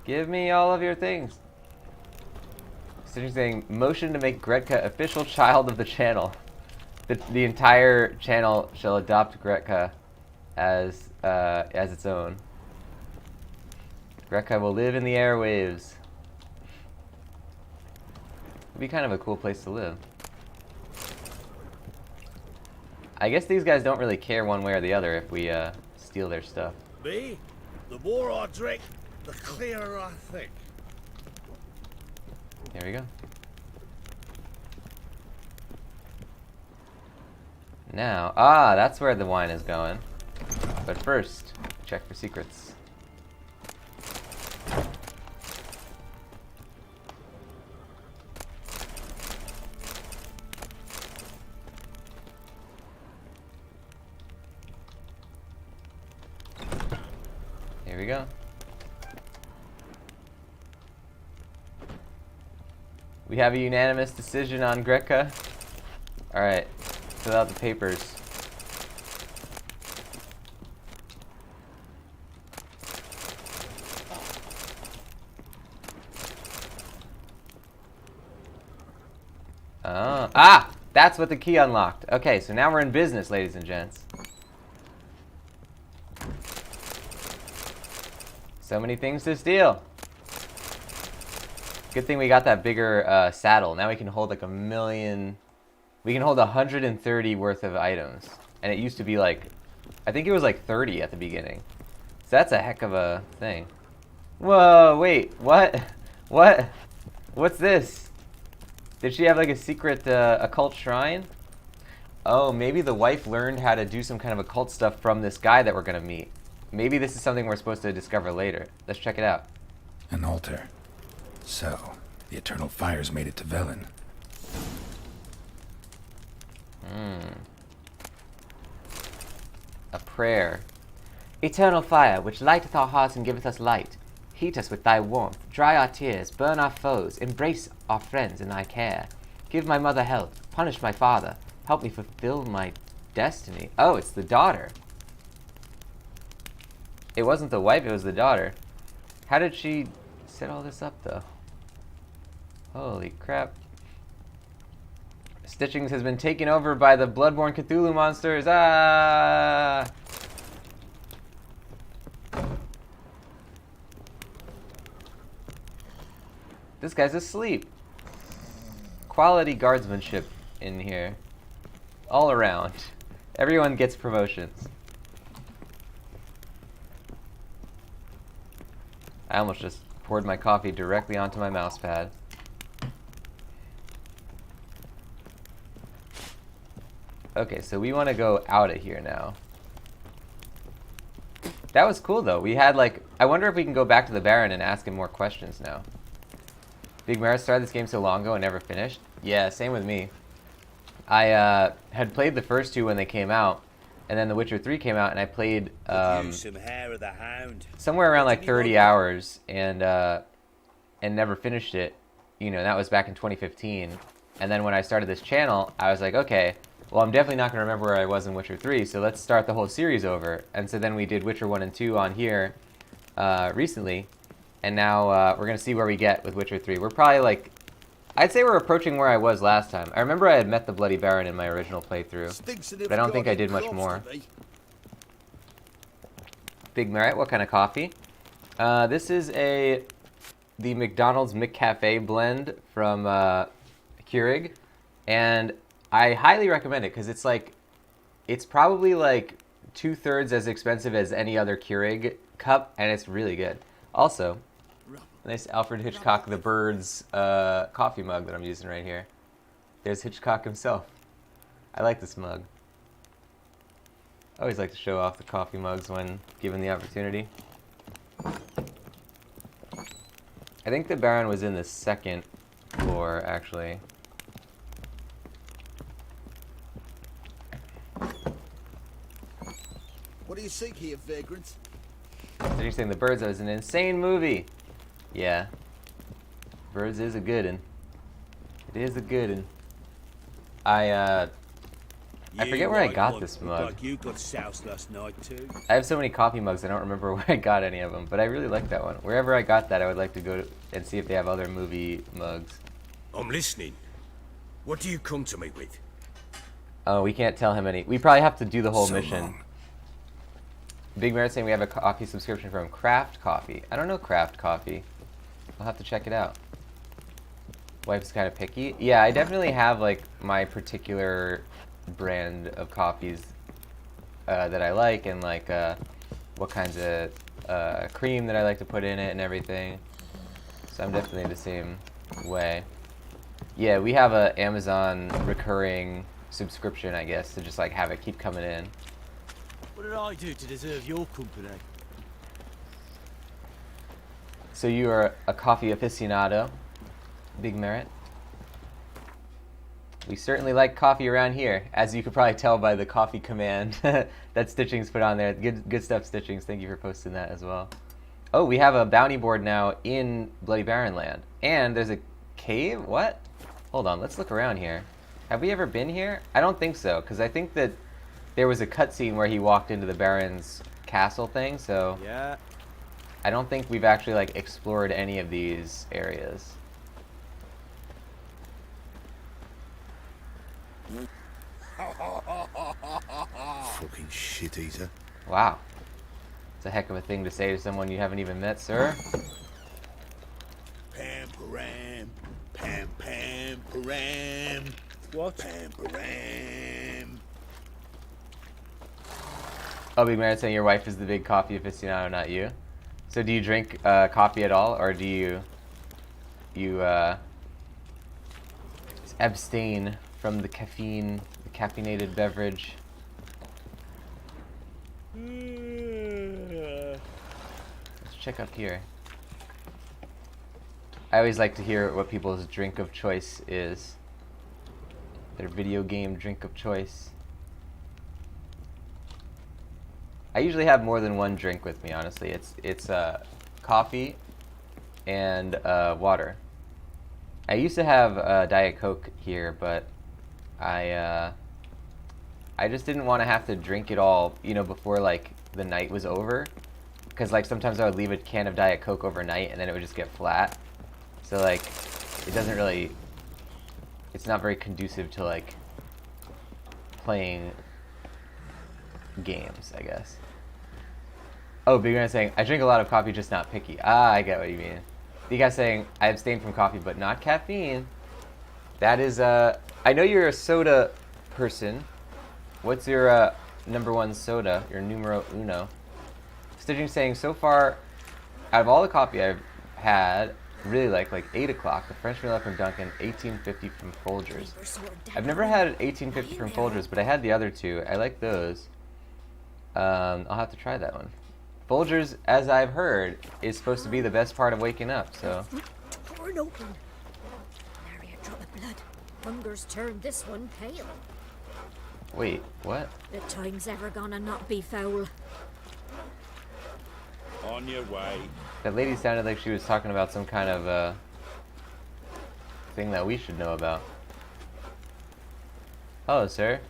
Give me all of your things. So you're saying motion to make Gretka official child of the channel. The entire channel shall adopt Gretka as its own. Gretka will live in the airwaves. It'd be kind of a cool place to live. I guess these guys don't really care one way or the other if we steal their stuff. Me? The more I drink, the clearer I think. There we go. Now, that's where the wine is going. But first, check for secrets. Here we go. We have a unanimous decision on Gretka. Alright, fill out the papers. That's what the key unlocked. Okay, so now we're in business, ladies and gents. So many things to steal. Good thing we got that bigger saddle. Now we can hold like 1 million. We can hold 130 worth of items. And it used to be like, I think it was like 30 at the beginning. So that's a heck of a thing. Whoa, wait, what? What? What's this? Did she have like a secret occult shrine? Oh, maybe the wife learned how to do some kind of occult stuff from this guy that we're gonna meet. Maybe this is something we're supposed to discover later. Let's check it out. An altar. So, the eternal fires made it to Velen. A prayer. Eternal fire, which lighteth our hearts and giveth us light. Heat us with thy warmth, dry our tears, burn our foes, embrace our friends in thy care. Give my mother help, punish my father, help me fulfill my destiny. Oh, it's the daughter. It wasn't the wife, it was the daughter. How did she set all this up, though? Holy crap. Stitchings has been taken over by the Bloodborne Cthulhu monsters. Ah! This guy's asleep. Quality guardsmanship in here. All around. Everyone gets promotions. I almost just poured my coffee directly onto my mouse pad. Okay, so we want to go out of here now. That was cool though. We had like, I wonder if we can go back to the Baron and ask him more questions now. Big Mara started this game so long ago and never finished. Yeah, same with me. I had played the first two when they came out, and then The Witcher 3 came out, and I played Some hair of the hound. somewhere around like 30 hours and never finished it. You know, that was back in 2015. And then when I started this channel, I was like, okay, well, I'm definitely not going to remember where I was in Witcher 3, so let's start the whole series over. And so then we did Witcher 1 and 2 on here recently, and now we're going to see where we get with Witcher 3. We're probably like, I'd say we're approaching where I was last time. I remember I had met the Bloody Baron in my original playthrough, but I don't think I did much more. Big Merit, what kind of coffee? This is the McDonald's McCafe blend from Keurig, and I highly recommend it because it's probably like 2/3 as expensive as any other Keurig cup, and it's really good. Also, nice Alfred Hitchcock the Birds coffee mug that I'm using right here. There's Hitchcock himself. I like this mug. I always like to show off the coffee mugs when given the opportunity. I think the Baron was in the second floor, actually. What do you seek here, vagrant? So you're saying The Birds was an insane movie? Yeah. Birds is a good one. It is a good one. I forget where I got this mug. Like you got soused last night too. I have so many coffee mugs, I don't remember where I got any of them, but I really like that one. Wherever I got that, I would like to go and see if they have other movie mugs. I'm listening. What do you come to me with? Oh, we can't tell him any. We probably have to do the whole So mission. long. Big Merit saying we have a coffee subscription from Craft Coffee. I don't know Craft Coffee. I'll have to check it out. Wife's kind of picky. Yeah, I definitely have like my particular brand of coffees that I like, and like what kinds of cream that I like to put in it and everything. So I'm definitely the same way. Yeah, we have a Amazon recurring subscription, I guess, to just like have it keep coming in. What did I do to deserve your company? So you are a coffee aficionado, Big Merit? We certainly like coffee around here, as you could probably tell by the coffee command that Stitchings put on there. Good stuff, Stitchings. Thank you for posting that as well. Oh, we have a bounty board now in Bloody Baron land. And there's a cave? What? Hold on, let's look around here. Have we ever been here? I don't think so, because I think that there was a cutscene where he walked into the Baron's castle thing, so Yeah. I don't think we've actually like explored any of these areas. Fucking shit eater. Wow. It's a heck of a thing to say to someone you haven't even met, sir. Pam param, pam pam param. What? Pam param. Oh, Big Man saying your wife is the big coffee aficionado, not you. So do you drink coffee at all, or do you abstain from the caffeine, the caffeinated beverage? Let's check up here. I always like to hear what people's drink of choice is. Their video game drink of choice. I usually have more than one drink with me, honestly. It's coffee and water. I used to have Diet Coke here, but I just didn't want to have to drink it all, you know, before like the night was over. Because like sometimes I would leave a can of Diet Coke overnight and then it would just get flat. So like it doesn't really, it's not very conducive to like playing games, I guess. Oh, Big Man saying, I drink a lot of coffee, just not picky. Ah, I get what you mean. You guys saying, I abstain from coffee, but not caffeine. That is, I know you're a soda person. What's your number one soda, your numero uno? Stitching saying, so far, out of all the coffee I've had, really like 8 o'clock, the French vanilla from Dunkin', 1850 from Folgers. I've never had 1850 from Folgers, but I had the other two. I like those. I'll have to try that one. Folgers, as I've heard, is supposed to be the best part of waking up, so. Blood. Hunger's turned this one pale. Wait, what? The time's ever gonna not be foul. On your way. That lady sounded like she was talking about some kind of thing that we should know about. Hello, sir.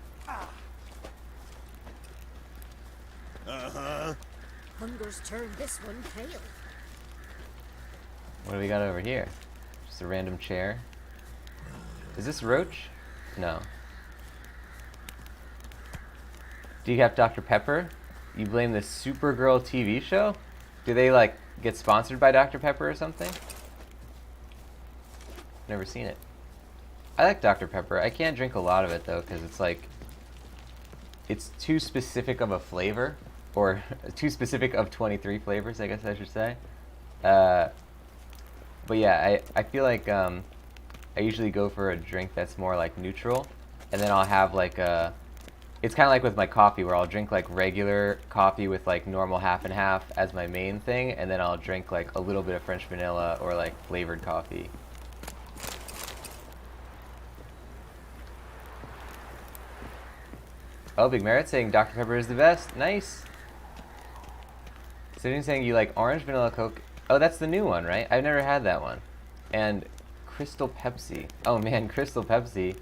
Uh-huh. Hunger's turned this one pale. What do we got over here? Just a random chair. Is this Roach? No. Decaf Dr. Pepper? You blame the Supergirl TV show? Do they, like, get sponsored by Dr. Pepper or something? Never seen it. I like Dr. Pepper. I can't drink a lot of it, though, because it's, like... It's too specific of a flavor. Or too specific of 23 flavors, I guess I should say. But yeah, I feel like I usually go for a drink that's more, like, neutral. And then I'll have, like, a... It's kind of like with my coffee, where I'll drink like regular coffee with like normal half and half as my main thing, and then I'll drink like a little bit of French vanilla or like flavored coffee. Oh, Big Merit saying Dr. Pepper is the best. Nice. Sitting saying you like orange vanilla Coke. Oh, that's the new one, right? I've never had that one. And Crystal Pepsi. Oh man, Crystal Pepsi.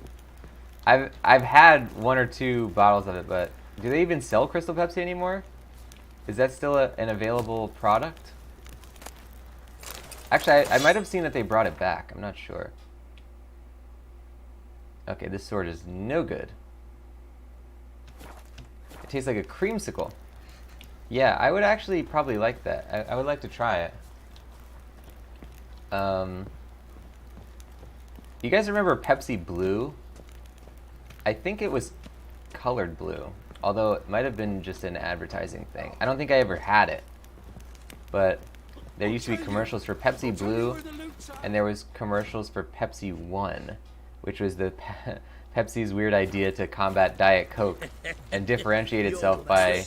I've had 1 or 2 bottles of it, but do they even sell Crystal Pepsi anymore? Is that still an available product? Actually, I might have seen that they brought it back. I'm not sure. Okay, this sword is no good. It tastes like a creamsicle. Yeah, I would actually probably like that. I would like to try it. You guys remember Pepsi Blue? I think it was colored blue, although it might have been just an advertising thing. I don't think I ever had it, but there used to be commercials for Pepsi Blue, and there was commercials for Pepsi One, which was the Pepsi's weird idea to combat Diet Coke and differentiate itself by,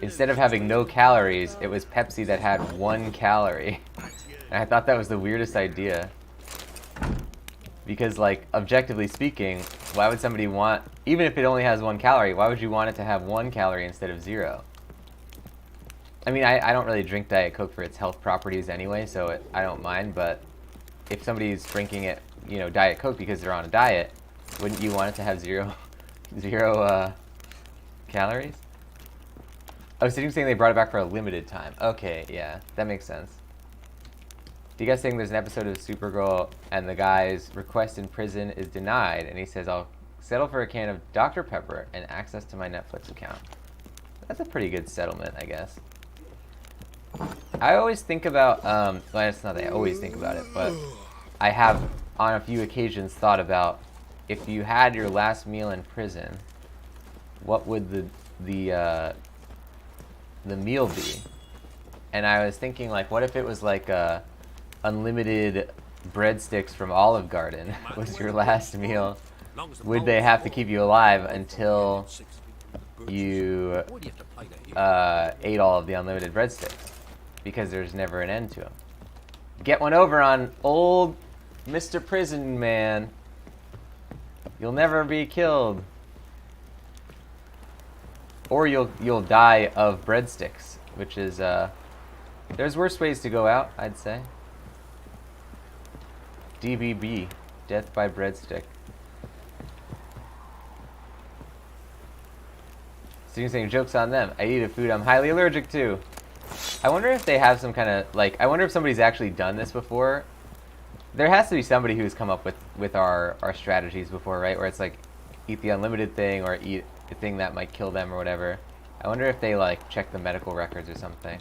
instead of having no calories, it was Pepsi that had 1 calorie. And I thought that was the weirdest idea. Because, like, objectively speaking, why would somebody want, even if it only has 1 calorie, why would you want it to have 1 calorie instead of 0? I mean, I don't really drink Diet Coke for its health properties anyway, so I don't mind, but if somebody's drinking it, you know, Diet Coke because they're on a diet, wouldn't you want it to have zero calories? Oh, so you're saying they brought it back for a limited time. Okay, yeah, that makes sense. Do you guys think there's an episode of Supergirl and the guy's request in prison is denied, and he says, I'll settle for a can of Dr. Pepper and access to my Netflix account? That's a pretty good settlement, I guess. I always think about, well, it's not that I always think about it, but I have on a few occasions thought about if you had your last meal in prison, what would the meal be? And I was thinking, like, what if it was like a unlimited breadsticks from Olive Garden was your last meal? Would they have to keep you alive until you ate all of the unlimited breadsticks? Because there's never an end to them. Get one over on old Mr. Prison Man. You'll never be killed. Or you'll die of breadsticks, which is there's worse ways to go out, I'd say. DBB, death by breadstick. So you're saying jokes on them. I eat a food I'm highly allergic to. I wonder if they have some kind of, like, I wonder if somebody's actually done this before. There has to be somebody who's come up with our strategies before, right? Where it's like, eat the unlimited thing or eat the thing that might kill them or whatever. I wonder if they, like, check the medical records or something.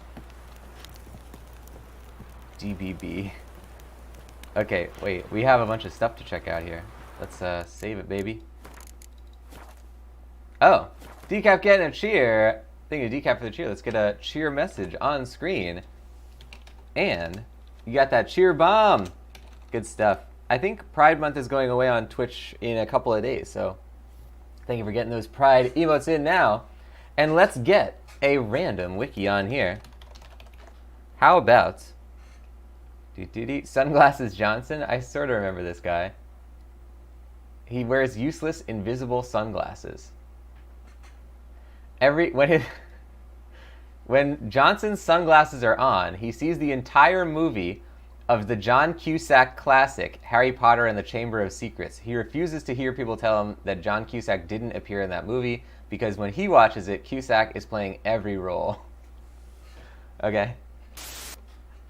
DBB. Okay, wait, we have a bunch of stuff to check out here. Let's save it, baby. Oh, Decaf getting a cheer. Thank you, Decaf, for the cheer. Let's get a cheer message on screen. And you got that cheer bomb. Good stuff. I think Pride Month is going away on Twitch in a couple of days, so thank you for getting those Pride emotes in now. And let's get a random wiki on here. How about Sunglasses Johnson? I sort of remember this guy. He wears useless, invisible sunglasses. When Johnson's sunglasses are on, he sees the entire movie of the John Cusack classic, Harry Potter and the Chamber of Secrets. He refuses to hear people tell him that John Cusack didn't appear in that movie because when he watches it, Cusack is playing every role. Okay.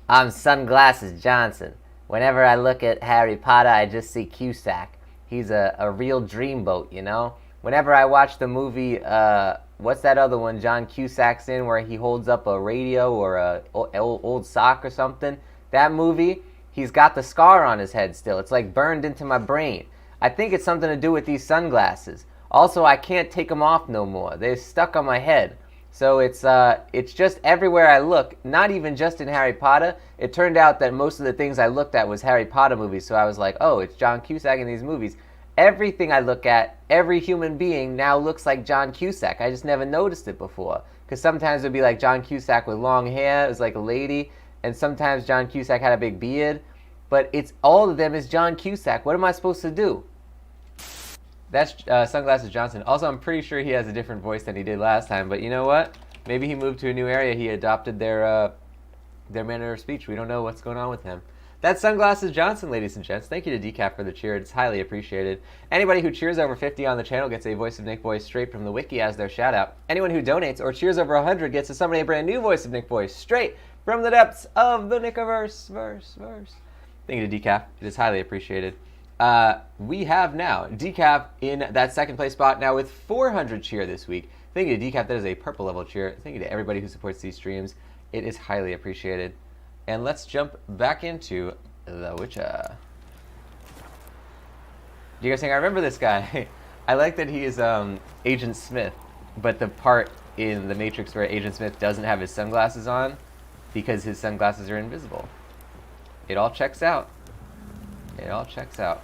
I'm Sunglasses Johnson. Whenever I look at Harry Potter, I just see Cusack. He's a real dreamboat, you know? Whenever I watch the movie, what's that other one John Cusack's in where he holds up a radio or a old sock or something? That movie, he's got the scar on his head still. It's like burned into my brain. I think it's something to do with these sunglasses. Also, I can't take them off no more. They're stuck on my head. So it's just everywhere I look, not even just in Harry Potter. It turned out that most of the things I looked at was Harry Potter movies, so I was like, oh, it's John Cusack in these movies. Everything I look at, every human being now looks like John Cusack. I just never noticed it before. Because sometimes it would be like John Cusack with long hair, it was like a lady, and sometimes John Cusack had a big beard. But it's all of them is John Cusack. What am I supposed to do? That's Sunglasses Johnson. Also, I'm pretty sure he has a different voice than he did last time. But you know what? Maybe he moved to a new area. He adopted their manner of speech. We don't know what's going on with him. That's Sunglasses Johnson, ladies and gents. Thank you to Decaf for the cheer. It's highly appreciated. Anybody who cheers over 50 on the channel gets a Voice of Nick voice straight from the wiki as their shout-out. Anyone who donates or cheers over 100 gets to summon a brand new Voice of Nick voice straight from the depths of the Nickiverse. Thank you to Decaf. It is highly appreciated. We have now Decaf in that second place spot now with 400 cheer this week. Thank you to Decaf. That is a purple level cheer. Thank you to everybody who supports these streams. It is highly appreciated. And let's jump back into The Witcher. You guys think I remember this guy? I like that he is Agent Smith, but the part in The Matrix where Agent Smith doesn't have his sunglasses on because his sunglasses are invisible. It all checks out. It all checks out.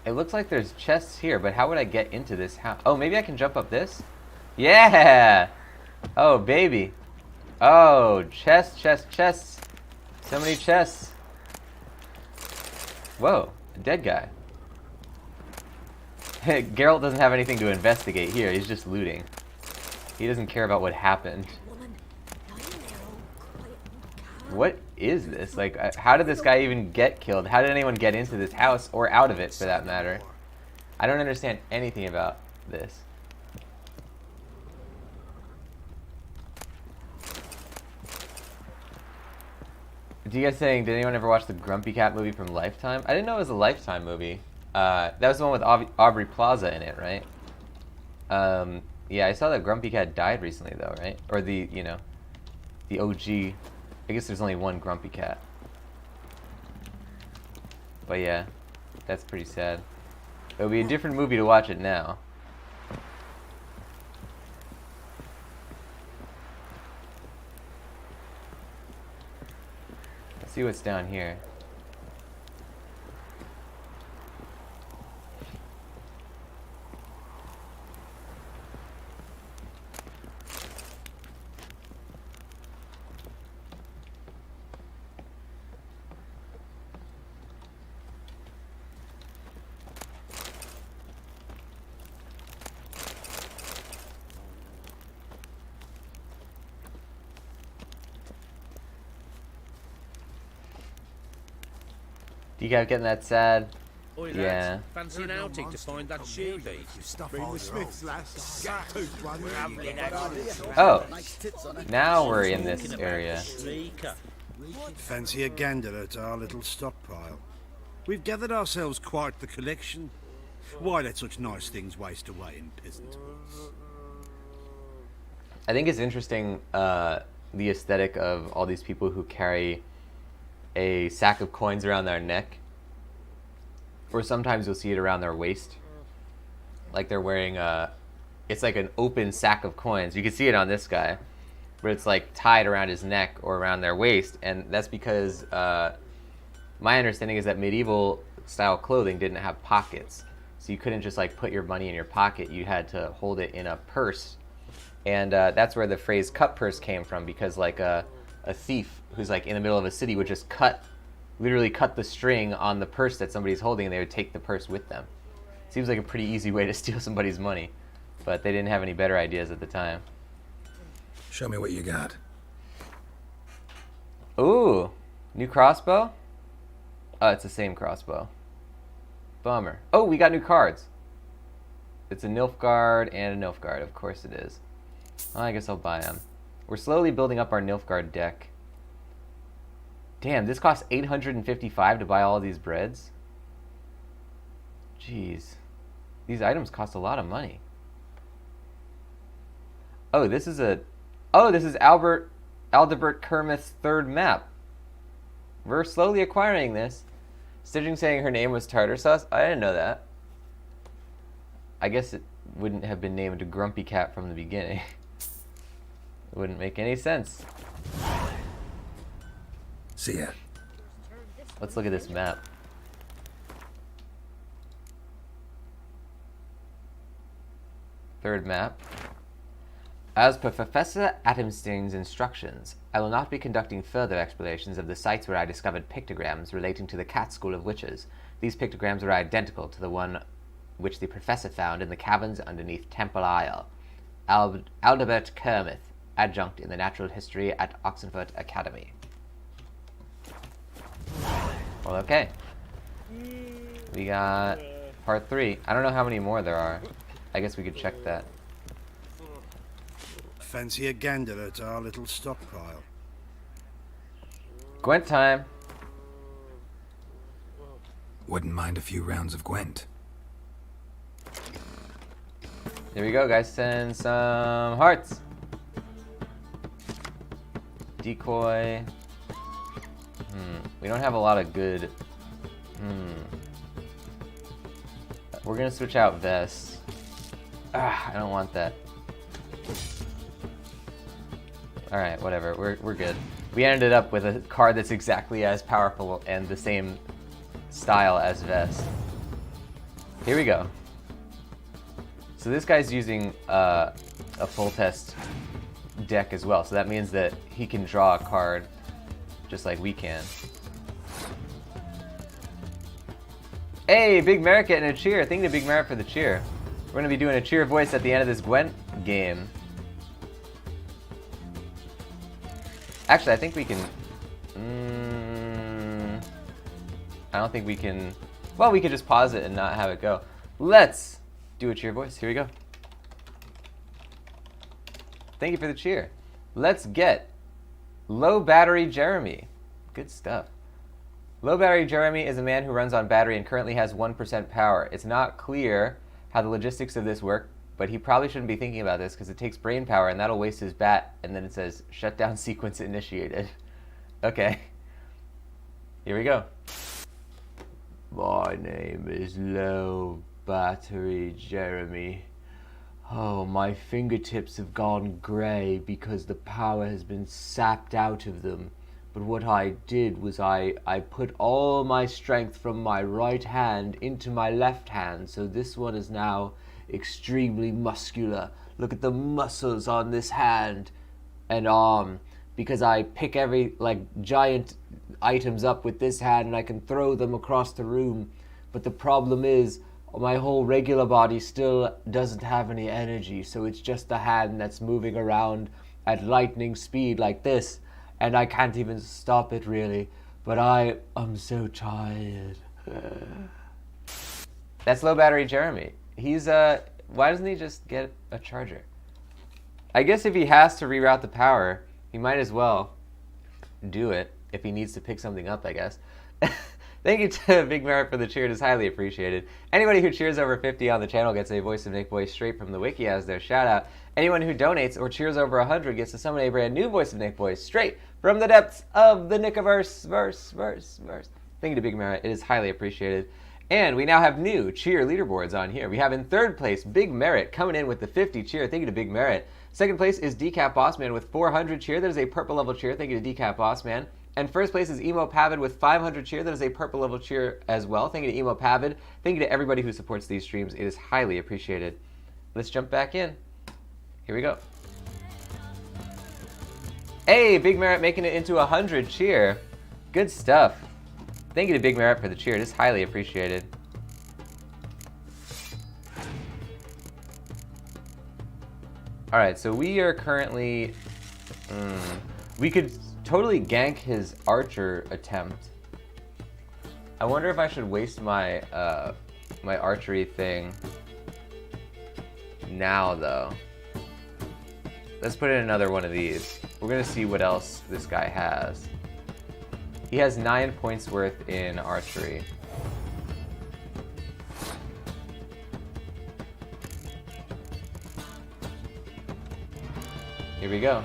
It looks like there's chests here, but how would I get into this house? Oh, maybe I can jump up this? Yeah! Oh, baby. Oh, chests. So many chests. Whoa, a dead guy. Geralt doesn't have anything to investigate here. He's just looting. He doesn't care about what happened. What is this? Like, how did this guy even get killed? How did anyone get into this house or out of it, for that matter? I don't understand anything about this. Do you guys think, did anyone ever watch the Grumpy Cat movie from Lifetime? I didn't know it was a Lifetime movie. That was the one with Aubrey Plaza in it, right? Yeah, I saw that Grumpy Cat died recently, though, right? Or the, you know, the OG. I guess there's only one Grumpy Cat. But yeah, that's pretty sad. It'll be a different movie to watch it now. Let's see what's down here. You guys getting that sad? Oi, Yeah. lads, fancy an outing to find that sheepy? Bring the Smiths, lass. Oh, now we're in this area. Fancy a gander at our little stockpile. We've gathered ourselves quite the collection. Why let such nice things waste away in peasant hoods? I think it's interesting the aesthetic of all these people who carry a sack of coins around their neck, or sometimes you'll see it around their waist, like they're wearing it's like an open sack of coins. You can see it on this guy, but it's like tied around his neck or around their waist, and that's because my understanding is that medieval style clothing didn't have pockets, so you couldn't just like put your money in your pocket. You had to hold it in a purse, and that's where the phrase cut purse came from, because like a thief who's like in the middle of a city would just cut literally cut the string on the purse that somebody's holding and they would take the purse with them. Seems like a pretty easy way to steal somebody's money, but they didn't have any better ideas at the time. Show me what you got. Ooh, new crossbow? Oh, it's the same crossbow. Bummer. Oh, we got new cards. It's a Nilfgaard and a Nilfgaard. Of course it is. Well, I guess I'll buy them. We're slowly building up our Nilfgaard deck. Damn, this costs 855 to buy all these breads? Jeez. These items cost a lot of money. Oh, this is a... Oh, this is Aldebert Kermith's third map. We're slowly acquiring this. Stitching saying her name was Tartar Sauce? I didn't know that. I guess it wouldn't have been named Grumpy Cat from the beginning. It wouldn't make any sense. See ya. Let's look at this map. Third map. As per Professor Atomstein's instructions, I will not be conducting further explorations of the sites where I discovered pictograms relating to the Cat School of Witches. These pictograms are identical to the one which the professor found in the caverns underneath Temple Isle. Aldebert Kermith, adjunct in the Natural History at Oxenford Academy. Well, okay. We got part 3. I don't know how many more there are. I guess we could check that. Fancy a gander at our little stockpile. Gwent time. Wouldn't mind a few rounds of Gwent. Here we go, guys. Send some hearts. Decoy. We don't have a lot of good... We're gonna switch out Vest. I don't want that. Alright, whatever. We're good. We ended up with a card that's exactly as powerful and the same style as Vest. Here we go. So this guy's using a full test deck as well, so that means that he can draw a card just like we can. Hey, Big Merritt getting a cheer. Thank you to Big Merritt for the cheer. We're going to be doing a cheer voice at the end of this Gwent game. Actually, I think we can... I don't think we can... Well, we could just pause it and not have it go. Let's do a cheer voice. Here we go. Thank you for the cheer. Let's get Low Battery Jeremy. Good stuff. Low Battery Jeremy is a man who runs on battery and currently has 1% power. It's not clear how the logistics of this work, but he probably shouldn't be thinking about this because it takes brain power and that'll waste his bat, and then it says shutdown sequence initiated. Okay. Here we go. My name is Low Battery Jeremy. Oh, my fingertips have gone grey because the power has been sapped out of them. But what I did was I put all my strength from my right hand into my left hand, so this one is now extremely muscular. Look at the muscles on this hand and arm, because I pick every, giant items up with this hand and I can throw them across the room. But the problem is, my whole regular body still doesn't have any energy, so it's just the hand that's moving around at lightning speed like this. And I can't even stop it, really. But I am so tired. That's Low Battery Jeremy. He's, why doesn't he just get a charger? I guess if he has to reroute the power, he might as well do it if he needs to pick something up, I guess. Thank you to Big Merritt for the cheer. It is highly appreciated. Anybody who cheers over 50 on the channel gets a Voice of Nick voice straight from the wiki as their shout out. Anyone who donates or cheers over 100 gets to summon a brand new Voice of Nick voice straight from the depths of the Nickiverse. Verse. Thank you to Big Merritt. It is highly appreciated. And we now have new cheer leaderboards on here. We have in third place Big Merritt coming in with the 50 cheer. Thank you to Big Merritt. Second place is Decap Bossman with 400 cheer. That is a purple level cheer. Thank you to Decap Bossman. And first place is Emo Pavid with 500 cheer. That is a purple level cheer as well. Thank you to Emo Pavid. Thank you to everybody who supports these streams. It is highly appreciated. Let's jump back in. Here we go. Hey, Big Merritt making it into 100 cheer. Good stuff. Thank you to Big Merit for the cheer. It is highly appreciated. Alright, so we are currently... we could totally gank his archer attempt. I wonder if I should waste my my archery thing now, though. Let's put in another one of these. We're gonna see what else this guy has. He has 9 points worth in archery. Here we go.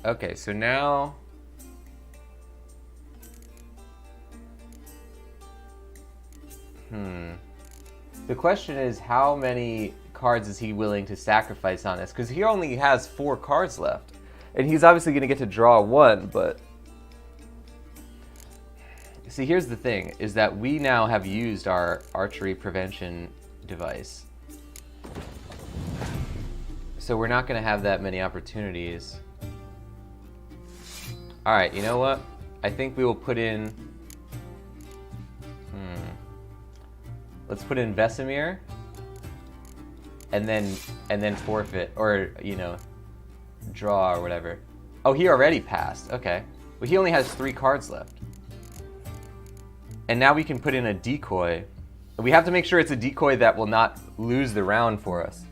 Okay, so now... The question is, how many cards is he willing to sacrifice on this? Because he only has 4 cards left. And he's obviously going to get to draw 1, but... See, here's the thing, is that we now have used our archery prevention device. So we're not going to have that many opportunities. Alright, you know what? I think we will put in... Let's put in Vesemir. And then forfeit, or, you know, draw or whatever. Oh, he already passed. Okay. Well, he only has 3 cards left. And now we can put in a decoy. We have to make sure it's a decoy that will not lose the round for us.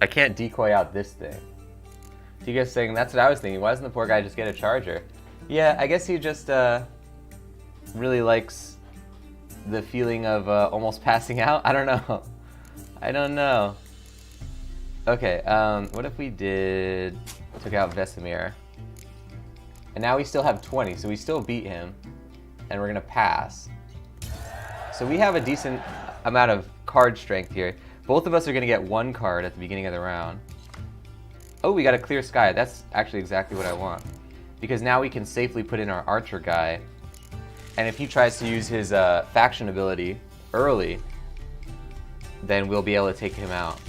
I can't decoy out this thing. You guys saying, that's what I was thinking. Why doesn't the poor guy just get a charger? Yeah, I guess he just really likes the feeling of almost passing out. I don't know. I don't know. Okay, what if we took out Vesemir? And now we still have 20, so we still beat him. And we're gonna pass. So we have a decent amount of card strength here. Both of us are gonna get 1 card at the beginning of the round. Oh, we got a clear sky. That's actually exactly what I want. Because now we can safely put in our archer guy. And if he tries to use his faction ability early, then we'll be able to take him out.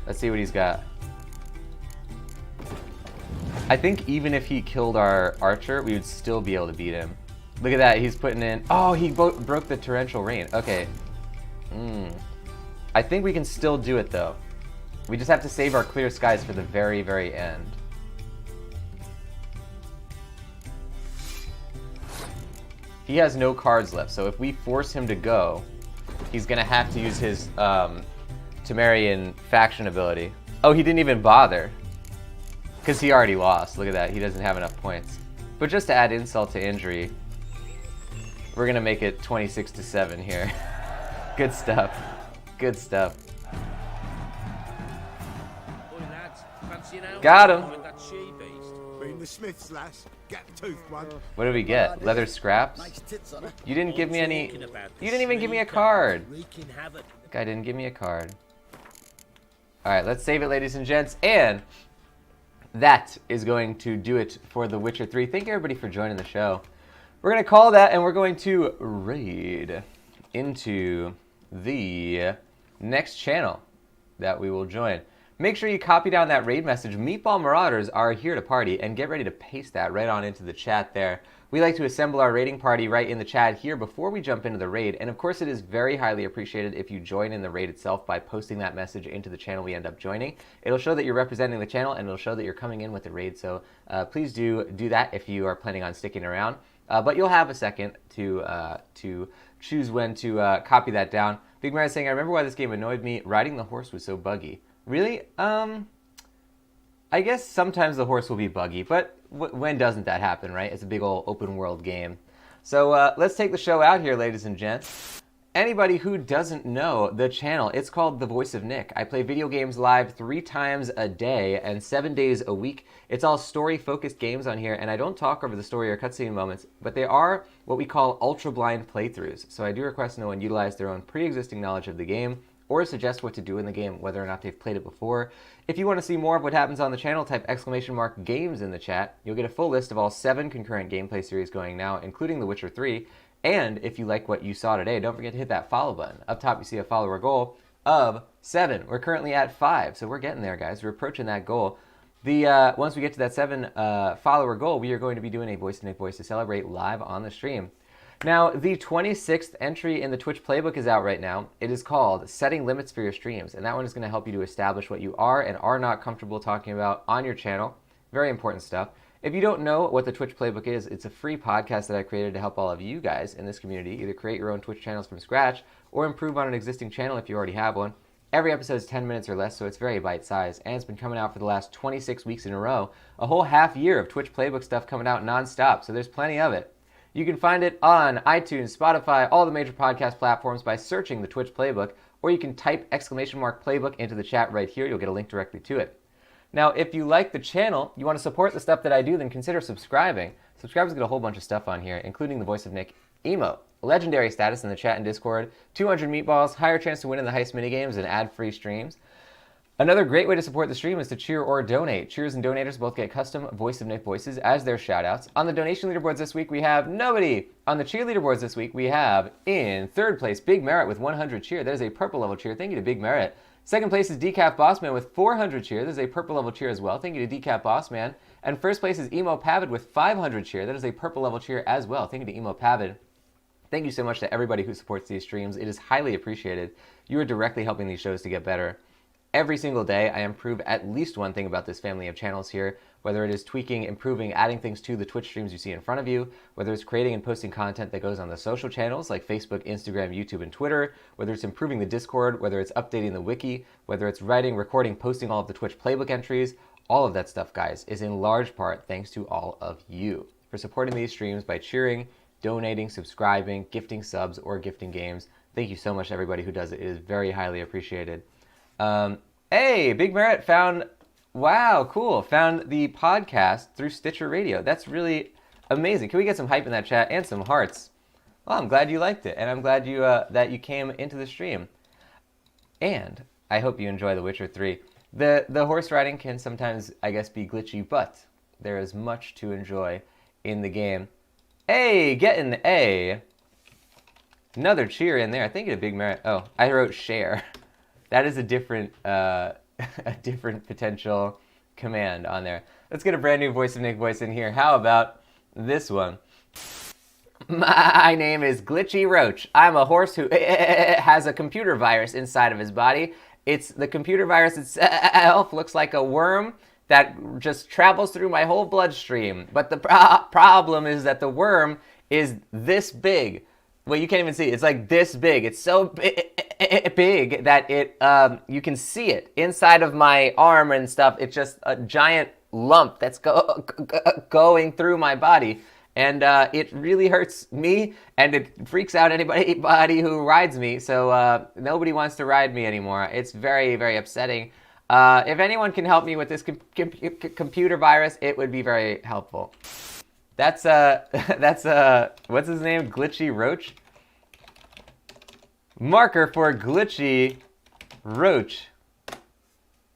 Let's see what he's got. I think even if he killed our archer, we would still be able to beat him. Look at that, he's putting in... Oh, he broke the torrential rain. Okay. I think we can still do it, though. We just have to save our clear skies for the very, very end. He has no cards left, so if we force him to go, he's gonna have to use his Temerian faction ability. Oh, he didn't even bother. Because he already lost. Look at that, he doesn't have enough points. But just to add insult to injury, we're gonna make it 26-7 here. Good stuff. Good stuff. Got him. Been the Smiths, lass. Get the tooth one. What did we get? Leather scraps? You didn't give me any... You didn't even give me a card. Guy didn't give me a card. Alright, let's save it, ladies and gents. And that is going to do it for The Witcher 3. Thank you, everybody, for joining the show. We're going to call that, and we're going to raid into the next channel that we will join. Make sure you copy down that raid message. Meatball Marauders are here to party, and get ready to paste that right on into the chat there. We like to assemble our raiding party right in the chat here before we jump into the raid, and of course it is very highly appreciated if you join in the raid itself by posting that message into the channel we end up joining. It'll show that you're representing the channel, and it'll show that you're coming in with the raid, so please do that if you are planning on sticking around. But you'll have a second to choose when to copy that down. Big Man is saying, I remember why this game annoyed me. Riding the horse was so buggy. Really? I guess sometimes the horse will be buggy, but when doesn't that happen, right? It's a big old open world game. So let's take the show out here, ladies and gents. Anybody who doesn't know the channel, it's called The Voice of Nick. I play video games live 3 times a day and 7 days a week. It's all story-focused games on here, and I don't talk over the story or cutscene moments, but they are what we call ultra-blind playthroughs. So I do request no one utilize their own pre-existing knowledge of the game or suggest what to do in the game, whether or not they've played it before. If you want to see more of what happens on the channel, type !games in the chat. You'll get a full list of all 7 concurrent gameplay series going now, including The Witcher 3. And if you like what you saw today, don't forget to hit that follow button. Up top, you see a follower goal of 7. We're currently at 5, so we're getting there, guys. We're approaching that goal. Once we get to that 7 follower goal, we are going to be doing a Voice of Nick Voice to celebrate live on the stream. Now, the 26th entry in the Twitch playbook is out right now. It is called Setting Limits for Your Streams, and that one is going to help you to establish what you are and are not comfortable talking about on your channel. Very important stuff. If you don't know what the Twitch playbook is, it's a free podcast that I created to help all of you guys in this community either create your own Twitch channels from scratch or improve on an existing channel if you already have one. Every episode is 10 minutes or less, so it's very bite-sized, and it's been coming out for the last 26 weeks in a row. A whole half year of Twitch playbook stuff coming out non-stop, so there's plenty of it. You can find it on iTunes, Spotify, all the major podcast platforms by searching the Twitch playbook, or you can type !playbook into the chat right here. You'll get a link directly to it. Now, if you like the channel, you want to support the stuff that I do, then consider subscribing. Subscribers get a whole bunch of stuff on here, including the Voice of Nick emote, legendary status in the chat and Discord, 200 meatballs, higher chance to win in the heist minigames, and ad-free streams. Another great way to support the stream is to cheer or donate. Cheers and donators both get custom Voice of Nick voices as their shoutouts. On the donation leaderboards this week, we have nobody. On the cheer leaderboards this week, we have in 3rd place, Big Merit with 100 cheer. That is a purple level cheer. Thank you to Big Merit. 2nd place is Decaf Bossman with 400 cheer. That is a purple level cheer as well. Thank you to Decaf Bossman. And 1st place is Emo Pavid with 500 cheer. That is a purple level cheer as well. Thank you to Emo Pavid. Thank you so much to everybody who supports these streams. It is highly appreciated. You are directly helping these shows to get better. Every single day, I improve at least one thing about this family of channels here, whether it is tweaking, improving, adding things to the Twitch streams you see in front of you, whether it's creating and posting content that goes on the social channels like Facebook, Instagram, YouTube, and Twitter, whether it's improving the Discord, whether it's updating the wiki, whether it's writing, recording, posting all of the Twitch playbook entries. All of that stuff, guys, is in large part thanks to all of you for supporting these streams by cheering, donating, subscribing, gifting subs, or gifting games. Thank you so much to everybody who does it. It is very highly appreciated. Hey, Big Merit found, wow, cool, found the podcast through Stitcher Radio. That's really amazing. Can we get some hype in that chat and some hearts? Well, I'm glad you liked it, and I'm glad you that you came into the stream. And I hope you enjoy The Witcher 3. The horse riding can sometimes, I guess, be glitchy, but there is much to enjoy in the game. Hey, getting another cheer in there. I think it's a Big Merit. Oh, I wrote share. That is a different potential command on there. Let's get a brand new Voice of Nick voice in here. How about this one? My name is Glitchy Roach. I'm a horse who has a computer virus inside of his body. It's the computer virus itself looks like a worm that just travels through my whole bloodstream. But the problem is that the worm is this big. Well, you can't even see it. It's like this big. It's so big that it you can see it inside of my arm and stuff. It's just a giant lump that's going through my body, and it really hurts me, and it freaks out anybody who rides me. So nobody wants to ride me anymore. It's very, very upsetting. If anyone can help me with this computer virus, it would be very helpful. That's what's his name? Glitchy Roach? Marker for Glitchy Roach.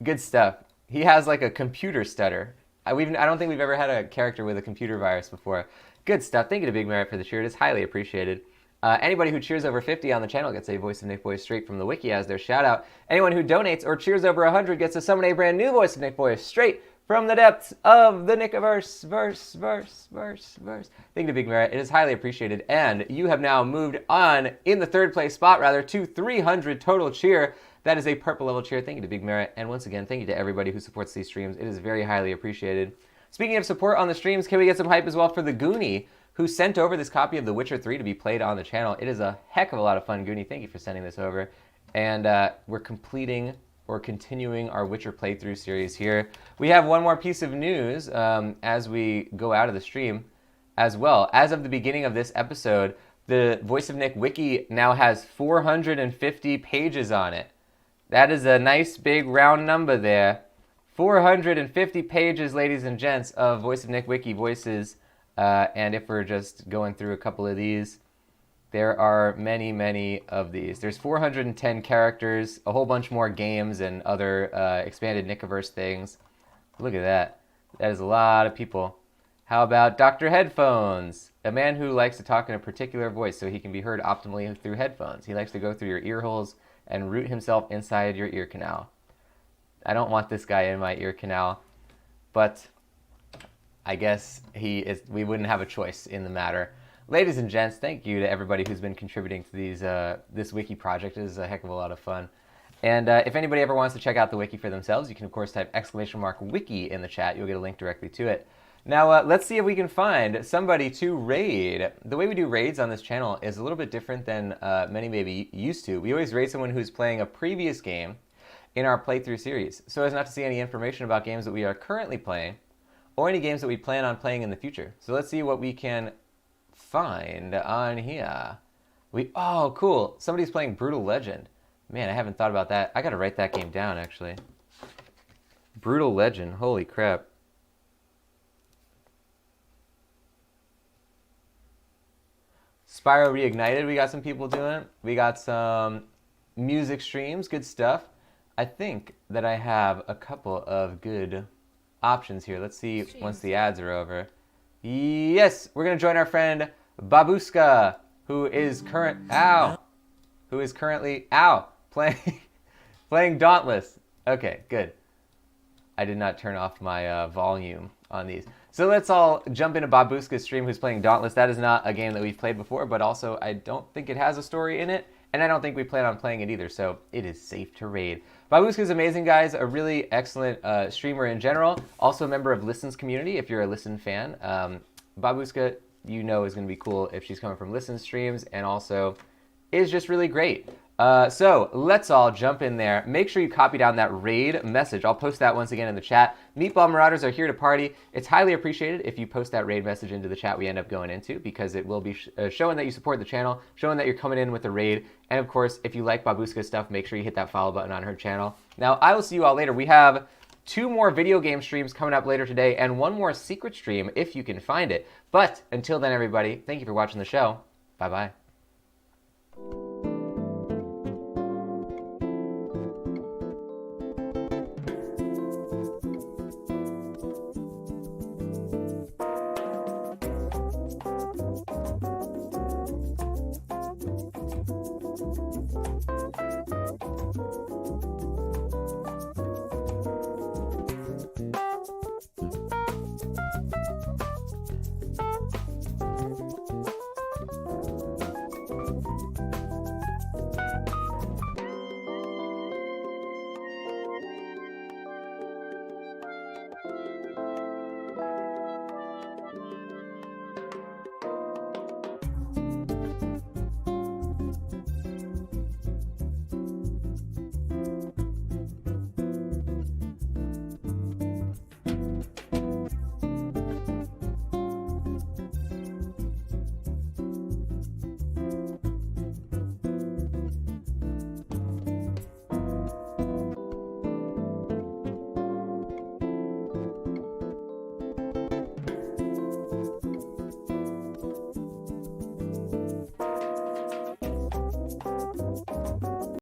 Good stuff. He has like a computer stutter. I don't think we've ever had a character with a computer virus before. Good stuff. Thank you to Big Merit for the cheer. It is highly appreciated. Anybody who cheers over 50 on the channel gets a Voice of Nick voice straight from the wiki as their shout out. Anyone who donates or cheers over 100 gets to summon a brand new Voice of Nick voice straight from the depths of the Nickiverse. Verse. Thank you to Big Merit. It is highly appreciated. And you have now moved on in the 3rd place spot, to 300 total cheer. That is a purple level cheer. Thank you to Big Merit. And once again, thank you to everybody who supports these streams. It is very highly appreciated. Speaking of support on the streams, can we get some hype as well for the Goonie, who sent over this copy of The Witcher 3 to be played on the channel. It is a heck of a lot of fun, Goonie. Thank you for sending this over. And we're continuing our Witcher playthrough series here. We have one more piece of news as we go out of the stream as well. As of the beginning of this episode, the Voice of Nick wiki now has 450 pages on it. That is a nice big round number there. 450 pages, ladies and gents, of Voice of Nick wiki voices. And if we're just going through a couple of these, There are many, many of these. There's 410 characters, a whole bunch more games and other expanded Nickverse things. Look at that. That is a lot of people. How about Dr. Headphones? A man who likes to talk in a particular voice so he can be heard optimally through headphones. He likes to go through your ear holes and root himself inside your ear canal. I don't want this guy in my ear canal, but I guess we wouldn't have a choice in the matter. Ladies and gents, thank you to everybody who's been contributing to this wiki project. It is a heck of a lot of fun. And if anybody ever wants to check out the wiki for themselves, you can of course type !wiki in the chat. You'll get a link directly to it. Now let's see if we can find somebody to raid. The way we do raids on this channel is a little bit different than many may be used to. We always raid someone who's playing a previous game in our playthrough series, so as not to see any information about games that we are currently playing or any games that we plan on playing in the future. So let's see what we can find on here. Oh, cool. Somebody's playing Brutal Legend. Man, I haven't thought about that. I gotta write that game down, actually. Brutal Legend. Holy crap. Spyro Reignited, we got some people doing. We got some music streams, good stuff. I think that I have a couple of good options here. Let's see once the ads are over. Yes, we're gonna join our friend Babuska, who is currently playing Dauntless. Okay, good. I did not turn off my volume on these. So let's all jump into Babuska's stream, who's playing Dauntless. That is not a game that we've played before, but also I don't think it has a story in it, and I don't think we plan on playing it either, so it is safe to raid. Babuska's amazing, guys. A really excellent streamer in general. Also a member of Listen's community, if you're a Listen fan. Babuska, you know, is going to be cool if she's coming from Listen streams, and also is just really great. So let's all jump in there. Make sure you copy down that raid message. I'll post that once again in the chat. Meatball Marauders are here to party. It's highly appreciated if you post that raid message into the chat we end up going into, because it will be showing that you support the channel, showing that you're coming in with the raid. And of course, if you like Babuska's stuff, make sure you hit that follow button on her channel. Now, I will see you all later. We have 2 more video game streams coming up later today, and 1 more secret stream if you can find it. But until then, everybody, thank you for watching the show. Bye-bye.